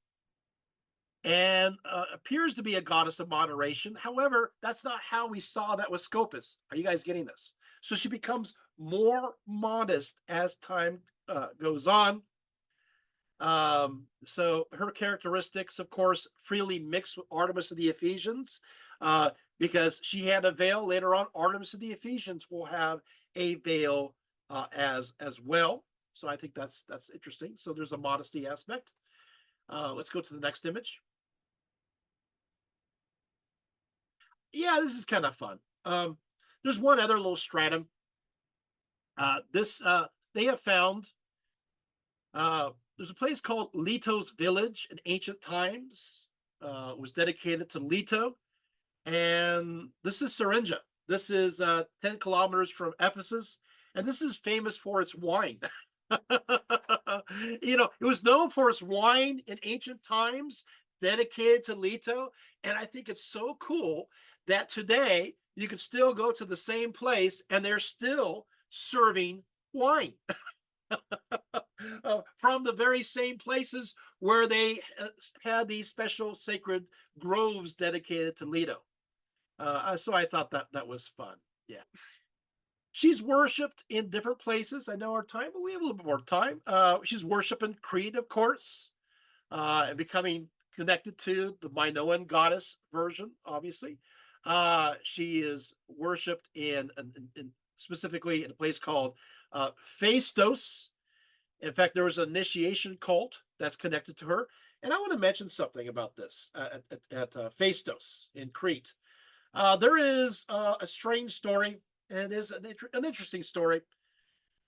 and appears to be a goddess of moderation. However, that's not how we saw that with Scopus. Are you guys getting this? So she becomes more modest as time goes on. So her characteristics, of course, freely mix with Artemis of the Ephesians, because she had a veil. Later on, Artemis of the Ephesians will have a veil as well. So I think that's interesting. So there's a modesty aspect. Let's go to the next image. Yeah, this is kind of fun. There's one other little stratum. This they have found. There's a place called Leto's Village in ancient times. It was dedicated to Leto, and this is Syringa. This is 10 kilometers from Ephesus, and this is famous for its wine. It was known for its wine in ancient times, dedicated to Leto, and I think it's so cool that today you can still go to the same place and they're still serving wine. From the very same places where they had these special sacred groves dedicated to Leto. So I thought that was fun. Yeah. She's worshipped in different places. I know our time, but we have a little bit more time. She's worshipped in Crete, of course, and becoming connected to the Minoan goddess version, obviously. She is worshipped in specifically in a place called Phaistos. In fact, there was an initiation cult that's connected to her. And I want to mention something about this at Phaistos in Crete. There is a strange story, and it is an interesting story,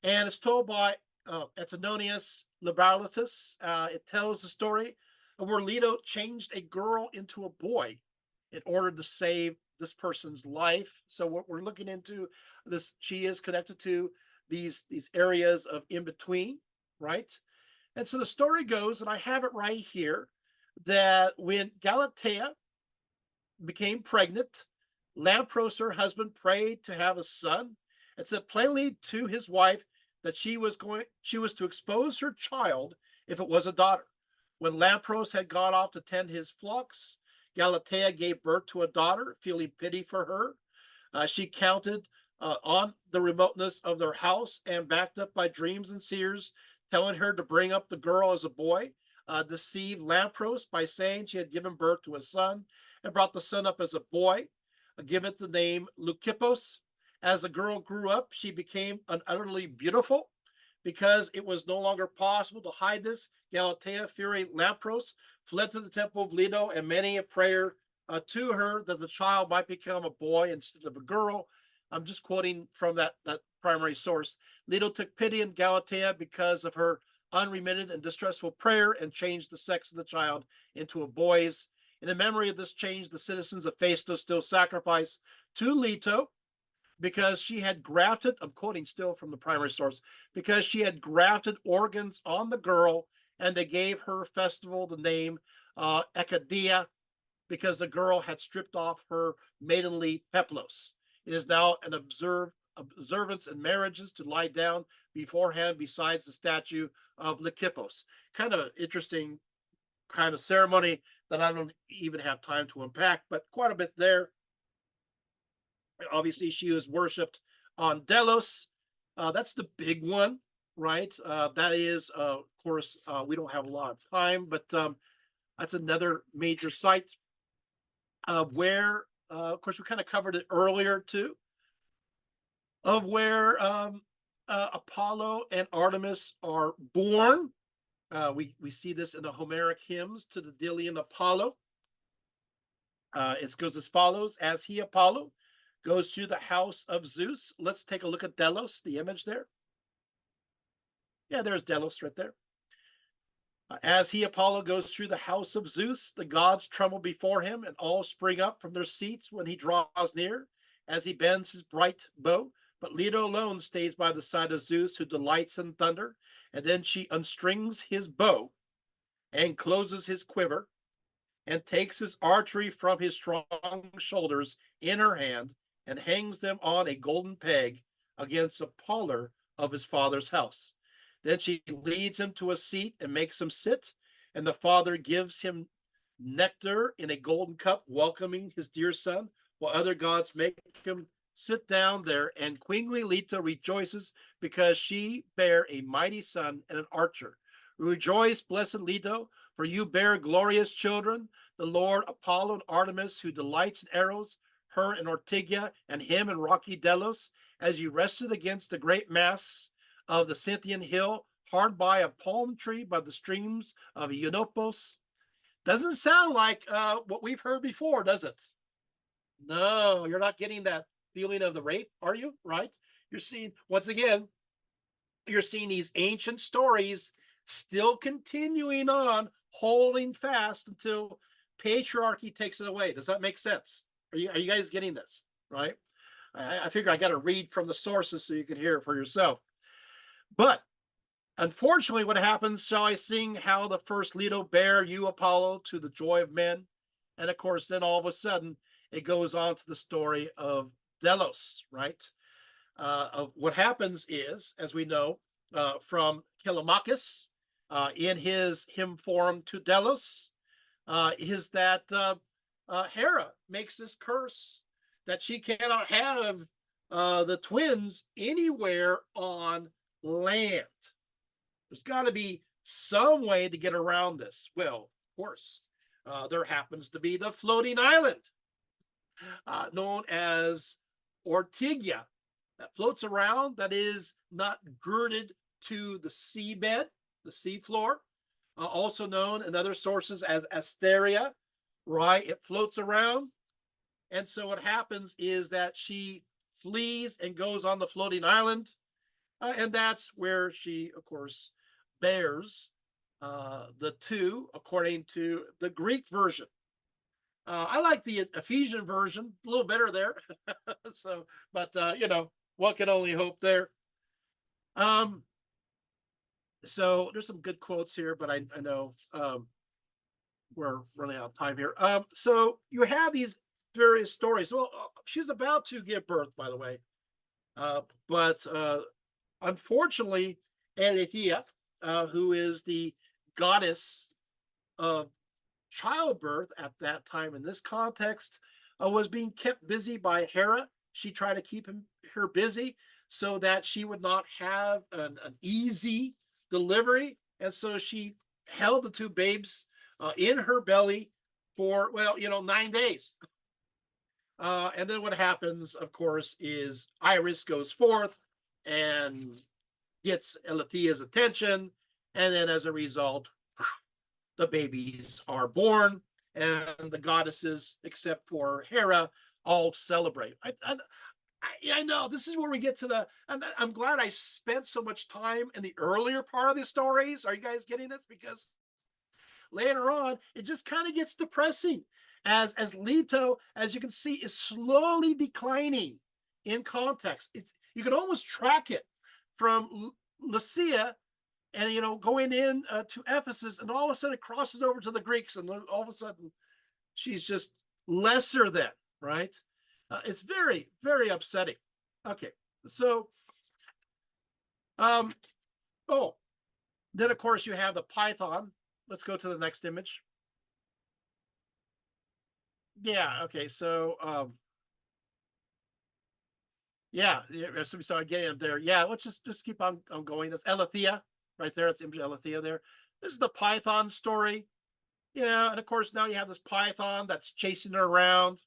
and it's told by Antinonius Liberatus. It tells the story of where Leto changed a girl into a boy in order to save this person's life. So what we're looking into this, she is connected to these areas of in between, right? And so the story goes, and I have it right here, that when Galatea became pregnant, Lampros, her husband, prayed to have a son and said plainly to his wife that she was to expose her child if it was a daughter. When Lampros had gone off to tend his flocks, Galatea gave birth to a daughter, feeling pity for her. She counted on the remoteness of their house and backed up by dreams and seers, telling her to bring up the girl as a boy, deceived Lampros by saying she had given birth to a son and brought the son up as a boy, give it the name Leucippos. As the girl grew up, she became utterly beautiful. Because it was no longer possible to hide this, Galatea, fearing Lampros, fled to the temple of Leto and many a prayer to her that the child might become a boy instead of a girl. I'm just quoting from that primary source. Leto took pity on Galatea because of her unremitted and distressful prayer and changed the sex of the child into a boy's. In the memory of this change, the citizens of Phaistos still sacrifice to Leto because she had grafted, I'm quoting still from the primary source, because she had grafted organs on the girl, and they gave her festival the name Ekadia because the girl had stripped off her maidenly peplos. It is now an observance in marriages to lie down beforehand besides the statue of Leucippos. Kind of interesting kind of ceremony that I don't even have time to unpack, but quite a bit there. Obviously, she was worshipped on Delos. That's the big one, right? That is, of course, we don't have a lot of time, but that's another major site where, of course, we kind of covered it earlier too, of where Apollo and Artemis are born. We see this in the Homeric hymns to the Delian Apollo. It goes as follows: as he, Apollo, goes to the house of Zeus. Let's take a look at Delos, the image there. Yeah, there's Delos right there. As he, Apollo, goes through the house of Zeus, the gods tremble before him, and all spring up from their seats when he draws near, as he bends his bright bow. But Leto alone stays by the side of Zeus, who delights in thunder. And then she unstrings his bow and closes his quiver and takes his archery from his strong shoulders in her hand and hangs them on a golden peg against a parlor of his father's house. Then she leads him to a seat and makes him sit, and the father gives him nectar in a golden cup, welcoming his dear son, while other gods make him sit down there. And queenly Leto rejoices because she bare a mighty son and an archer. Rejoice, blessed Leto, for you bear glorious children, the Lord Apollo and Artemis, who delights in arrows, her in Ortygia, and him in rocky Delos, as you rested against the great mass of the Scythian hill, hard by a palm tree by the streams of Eunopos. Doesn't sound like what we've heard before, does it? No, you're not getting that feeling of the rape, are you? Right? You're seeing, once again, you're seeing these ancient stories still continuing on, holding fast until patriarchy takes it away. Does that make sense? Are you guys getting this? Right? I figure I got to read from the sources so you can hear it for yourself. But unfortunately, what happens, shall I sing how the first Leto bare you, Apollo, to the joy of men? And of course, then all of a sudden, it goes on to the story of Delos, right? Of what happens is, as we know from Callimachus in his hymn form to Delos, is that Hera makes this curse that she cannot have the twins anywhere on land. There's got to be some way to get around this. Well, of course, There happens to be the floating island, known as Ortygia, that floats around, that is not girded to the seabed, the seafloor, also known in other sources as Asteria, right? It floats around. And so what happens is that she flees and goes on the floating island. And that's where she, of course, bears the two, according to the Greek version. I like the Ephesian version a little better there. So, but one can only hope there. Um, so there's some good quotes here, but I know we're running out of time here. So you have these various stories. Well, she's about to give birth, by the way, but unfortunately, Aletheia, who is the goddess of childbirth at that time in this context, was being kept busy by Hera. She tried to keep her busy so that she would not have an easy delivery. And so she held the two babes in her belly for, well, 9 days. And then what happens, of course, is Iris goes forth and gets Aletheia's attention. And then as a result, the babies are born, and the goddesses, except for Hera, all celebrate. I know this is where we get to the. I'm glad I spent so much time in the earlier part of the stories. Are you guys getting this? Because later on, it just kind of gets depressing as Leto, as you can see, is slowly declining in context. You can almost track it from Lycia and going in to Ephesus, and all of a sudden it crosses over to the Greeks, and all of a sudden she's just lesser than, right? It's very, very upsetting. Okay, so oh, then of course you have the Python. Let's go to the next image. Yeah, okay, so yeah, so I get it there. Yeah, let's just keep on going. That's Aletheia right there. It's image Aletheia there. This is the Python story. Yeah, and of course now you have this Python that's chasing her around.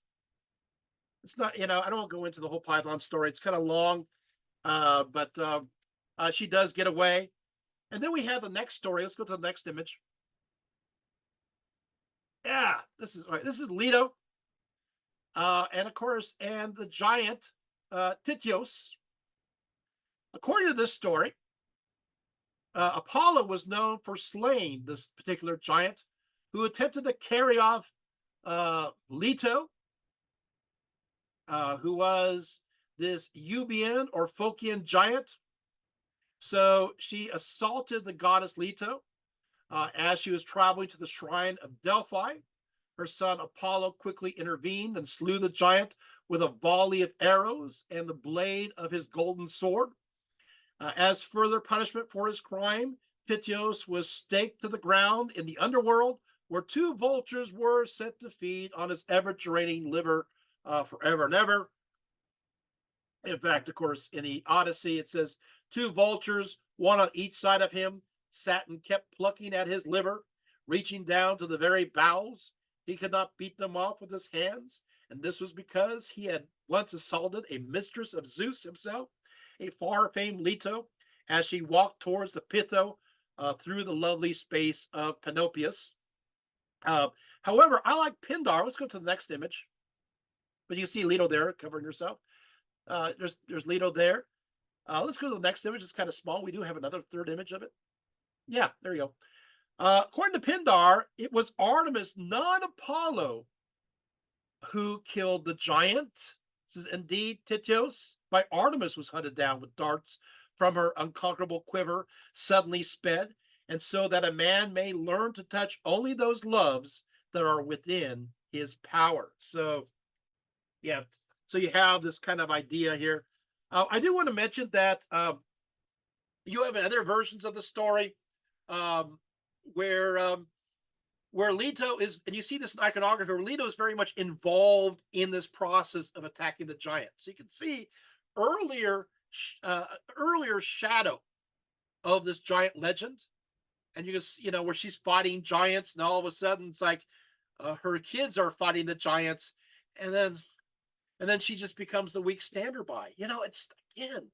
It's not, I don't want to go into the whole Python story. It's kind of long, but she does get away. And then we have the next story. Let's go to the next image. Yeah, this is Leto, and of course, and the giant Tityos. According to this story, Apollo was known for slaying this particular giant, who attempted to carry off Leto, who was this Euboean or Phocian giant. So she assaulted the goddess Leto as she was traveling to the shrine of Delphi. Her son Apollo quickly intervened and slew the giant with a volley of arrows and the blade of his golden sword. As further punishment for his crime, Tityos was staked to the ground in the underworld, where two vultures were set to feed on his ever-draining liver forever and ever. In fact, of course, in the Odyssey, it says, two vultures, one on each side of him, sat and kept plucking at his liver, reaching down to the very bowels. He could not beat them off with his hands, and this was because he had once assaulted a mistress of Zeus himself, a far-famed Leto, as she walked towards the Pytho through the lovely space of Panopeus. However, I like Pindar. Let's go to the next image. But you see Leto there covering herself. There's Leto there. Let's go to the next image. It's kind of small. We do have another third image of it. Yeah, there you go. According to Pindar, it was Artemis, not Apollo, who killed the giant. This is indeed Tityos. By Artemis was hunted down with darts from her unconquerable quiver, suddenly sped, and so that a man may learn to touch only those loves that are within his power. So, yeah, so you have this kind of idea here. I do want to mention that you have other versions of the story where Leto is, and you see this in iconography, where Leto is very much involved in this process of attacking the giant. So you can see earlier shadow of this giant legend, and you can see, where she's fighting giants, and all of a sudden it's like her kids are fighting the giants, and then she just becomes the weak standby. It's again,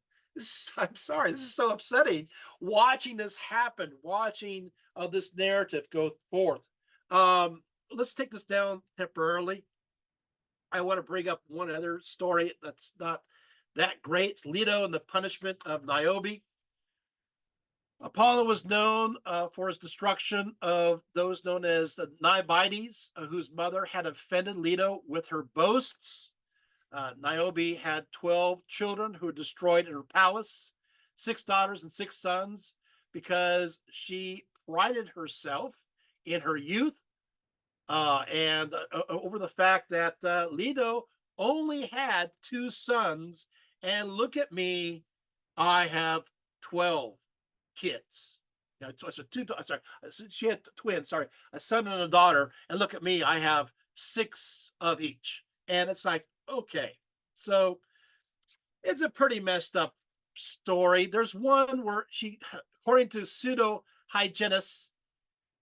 I'm sorry, this is so upsetting watching this happen, watching this narrative go forth. Um, let's take this down temporarily. I want to bring up one other story that's not that great. It's Leto and the punishment of Niobe. Apollo was known for his destruction of those known as the Niobites, whose mother had offended Leto with her boasts. Niobe had 12 children who were destroyed in her palace, 6 daughters and 6 sons, because she prided herself in her youth and over the fact that Leto only had 2 sons. And look at me, I have 12 kids. Yeah, so two. Sorry, she had twins. Sorry, a son and a daughter. And look at me, I have 6 of each. And it's like, okay, so it's a pretty messed up story. There's one where she, according to pseudo hygienists,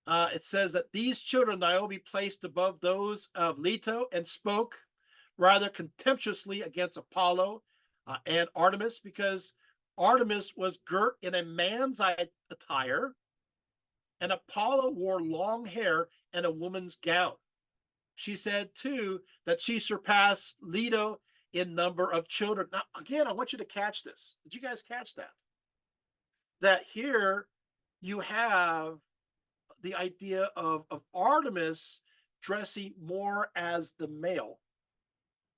it says that these children Niobe placed above those of Leto and spoke rather contemptuously against Apollo and Artemis, because Artemis was girt in a man's attire and Apollo wore long hair and a woman's gown. She said, too, that she surpassed Leto in number of children. Now, again, I want you to catch this. Did you guys catch that? That here you have the idea of Artemis dressing more as the male,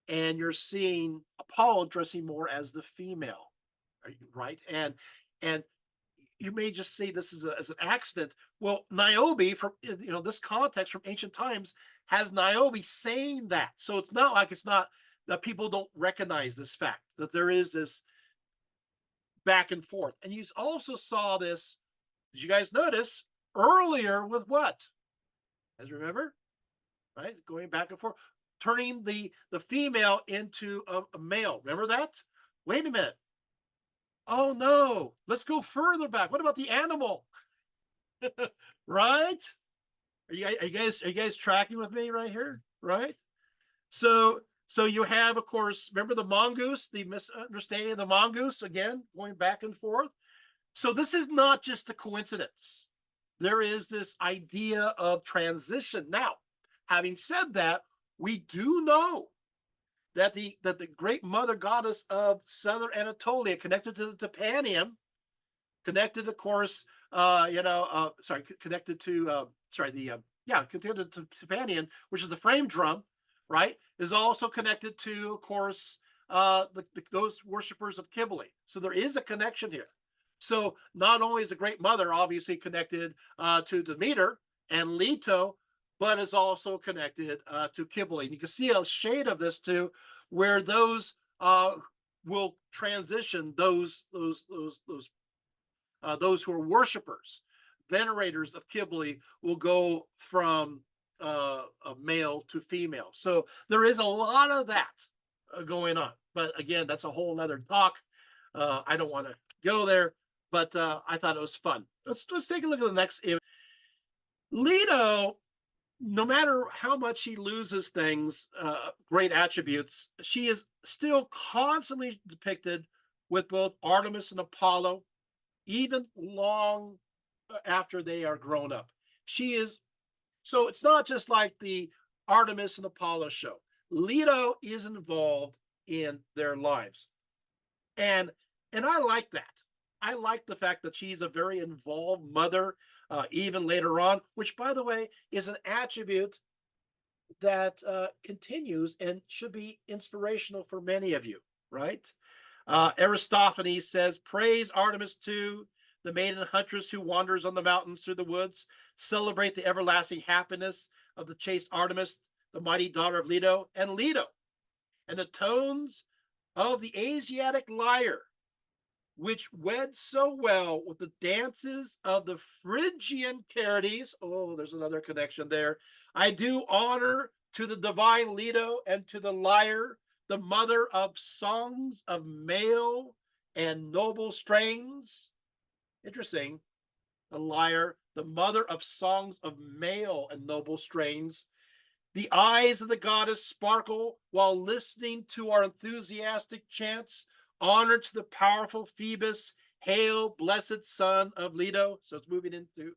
and you're seeing Apollo dressing more as the female, right? And you may just say this as an accident. Well, Niobe, from this context from ancient times, has Niobe saying that, so it's not like it's not that people don't recognize this fact that there is this back and forth. And you also saw this. Did you guys notice earlier with what? As remember, right? Going back and forth, turning the female into a male. Remember that? Wait a minute. Oh no, let's go further back. What about the animal? Right? Are you guys tracking with me right here? Right? So you have, of course, remember the mongoose, the misunderstanding of the mongoose, again, going back and forth. So this is not just a coincidence. There is this idea of transition. Now, having said that, we do know that the great mother goddess of southern Anatolia, connected to the Topanium, connected, of course, connected to connected to Topanium, which is the frame drum, right, is also connected to, of course, those worshippers of Kybele. So there is a connection here. So not only is the Great Mother obviously connected to Demeter and Leto, but is also connected to Kybele. And you can see a shade of this too, where those will transition, those who are worshipers, venerators of Kybele, will go from a male to female. So there is a lot of that going on. But again, that's a whole nother talk. I don't want to go there, but I thought it was fun. Let's take a look at the next image. Leto, no matter how much she loses things, great attributes, she is still constantly depicted with both Artemis and Apollo, even long after they are grown up. She is, so it's not just like the Artemis and Apollo show. Leto is involved in their lives. And I like that. I like the fact that she's a very involved mother, even later on, which, by the way, is an attribute that continues and should be inspirational for many of you, right? Aristophanes says, praise Artemis too, the maiden huntress who wanders on the mountains through the woods. Celebrate the everlasting happiness of the chaste Artemis, the mighty daughter of Leto, and Leto. And the tones of the Asiatic lyre, which wed so well with the dances of the Phrygian Carides. Oh, there's another connection there. I do honor to the divine Leto and to the lyre, the mother of songs of male and noble strains. Interesting. The lyre, the mother of songs of male and noble strains. The eyes of the goddess sparkle while listening to our enthusiastic chants. Honor to the powerful Phoebus. Hail, blessed son of Leto. So it's moving into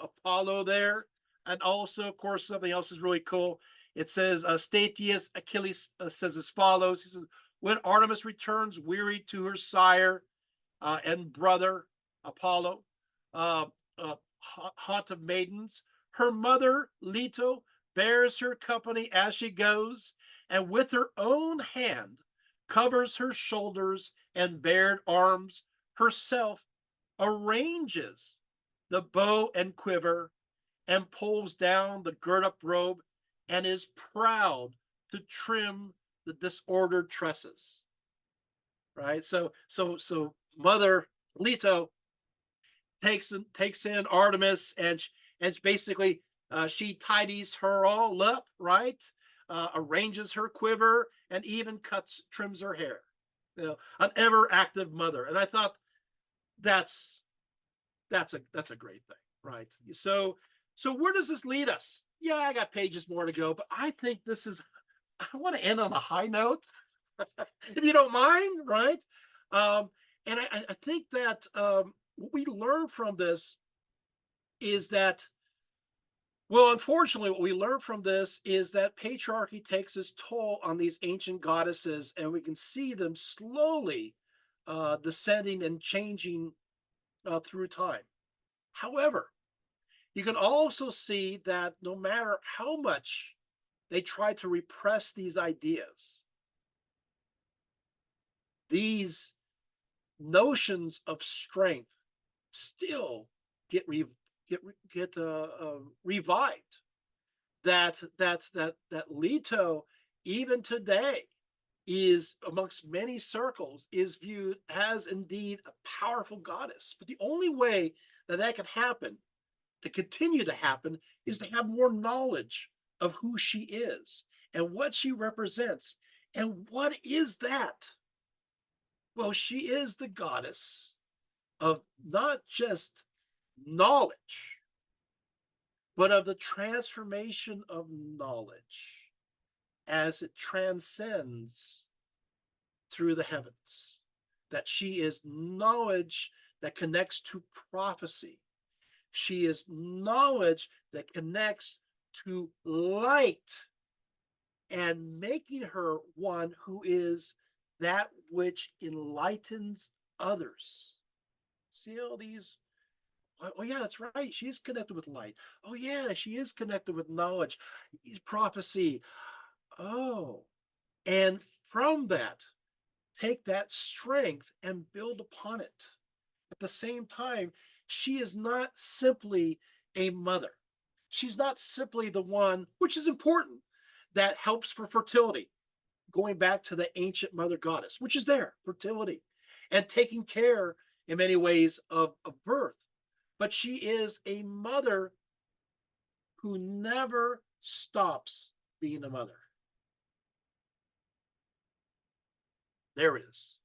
Apollo there. And also, of course, something else is really cool. It says, Statius Achilles says as follows. He says, when Artemis returns weary to her sire and brother Apollo, uh, haunt of maidens, her mother Leto bears her company as she goes, and with her own hand covers her shoulders and bared arms, herself arranges the bow and quiver, and pulls down the girt up robe, and is proud to trim the disordered tresses. Right? So Mother Leto takes in Artemis, and basically she tidies her all up, right? Arranges her quiver, and even trims her hair. You know, an ever active mother. And I thought that's a great thing, right? So where does this lead us? Yeah, I got pages more to go, but I think this is. I want to end on a high note, if you don't mind, right? Um, and I think that what we learn from this is that, well, unfortunately, what we learn from this is that patriarchy takes its toll on these ancient goddesses, and we can see them slowly descending and changing through time. However, you can also see that no matter how much they try to repress these ideas, these notions of strength still get re, get revived. That Leto, even today, is amongst many circles is viewed as indeed a powerful goddess. But the only way that can happen, to continue to happen, is to have more knowledge of who she is and what she represents. And what is that? Well, she is the goddess of not just knowledge, but of the transformation of knowledge as it transcends through the heavens. That she is knowledge that connects to prophecy. She is knowledge that connects to light, and making her one who is that which enlightens others. See all these. Oh, yeah, that's right. She is connected with light. Oh, yeah, she is connected with knowledge, prophecy. Oh, and from that, take that strength and build upon it. At the same time, she is not simply a mother. She's not simply the one, which is important, that helps for fertility, going back to the ancient mother goddess, which is there, fertility, and taking care in many ways of birth. But she is a mother who never stops being a mother. There it is.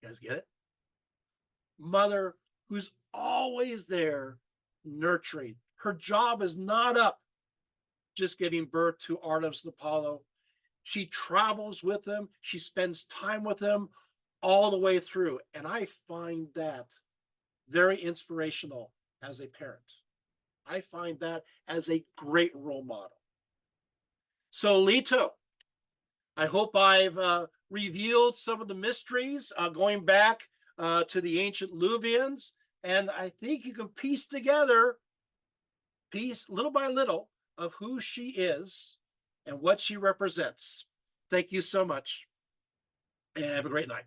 You guys get it? Mother who's always there nurturing. Her job is not up just giving birth to Artemis and Apollo. She travels with them. She spends time with them all the way through. And I find that very inspirational as a parent. I find that as a great role model. So, Leto, I hope I've revealed some of the mysteries going back to the ancient Luvians. And I think you can piece together, little by little, of who she is and what she represents. Thank you so much, and have a great night.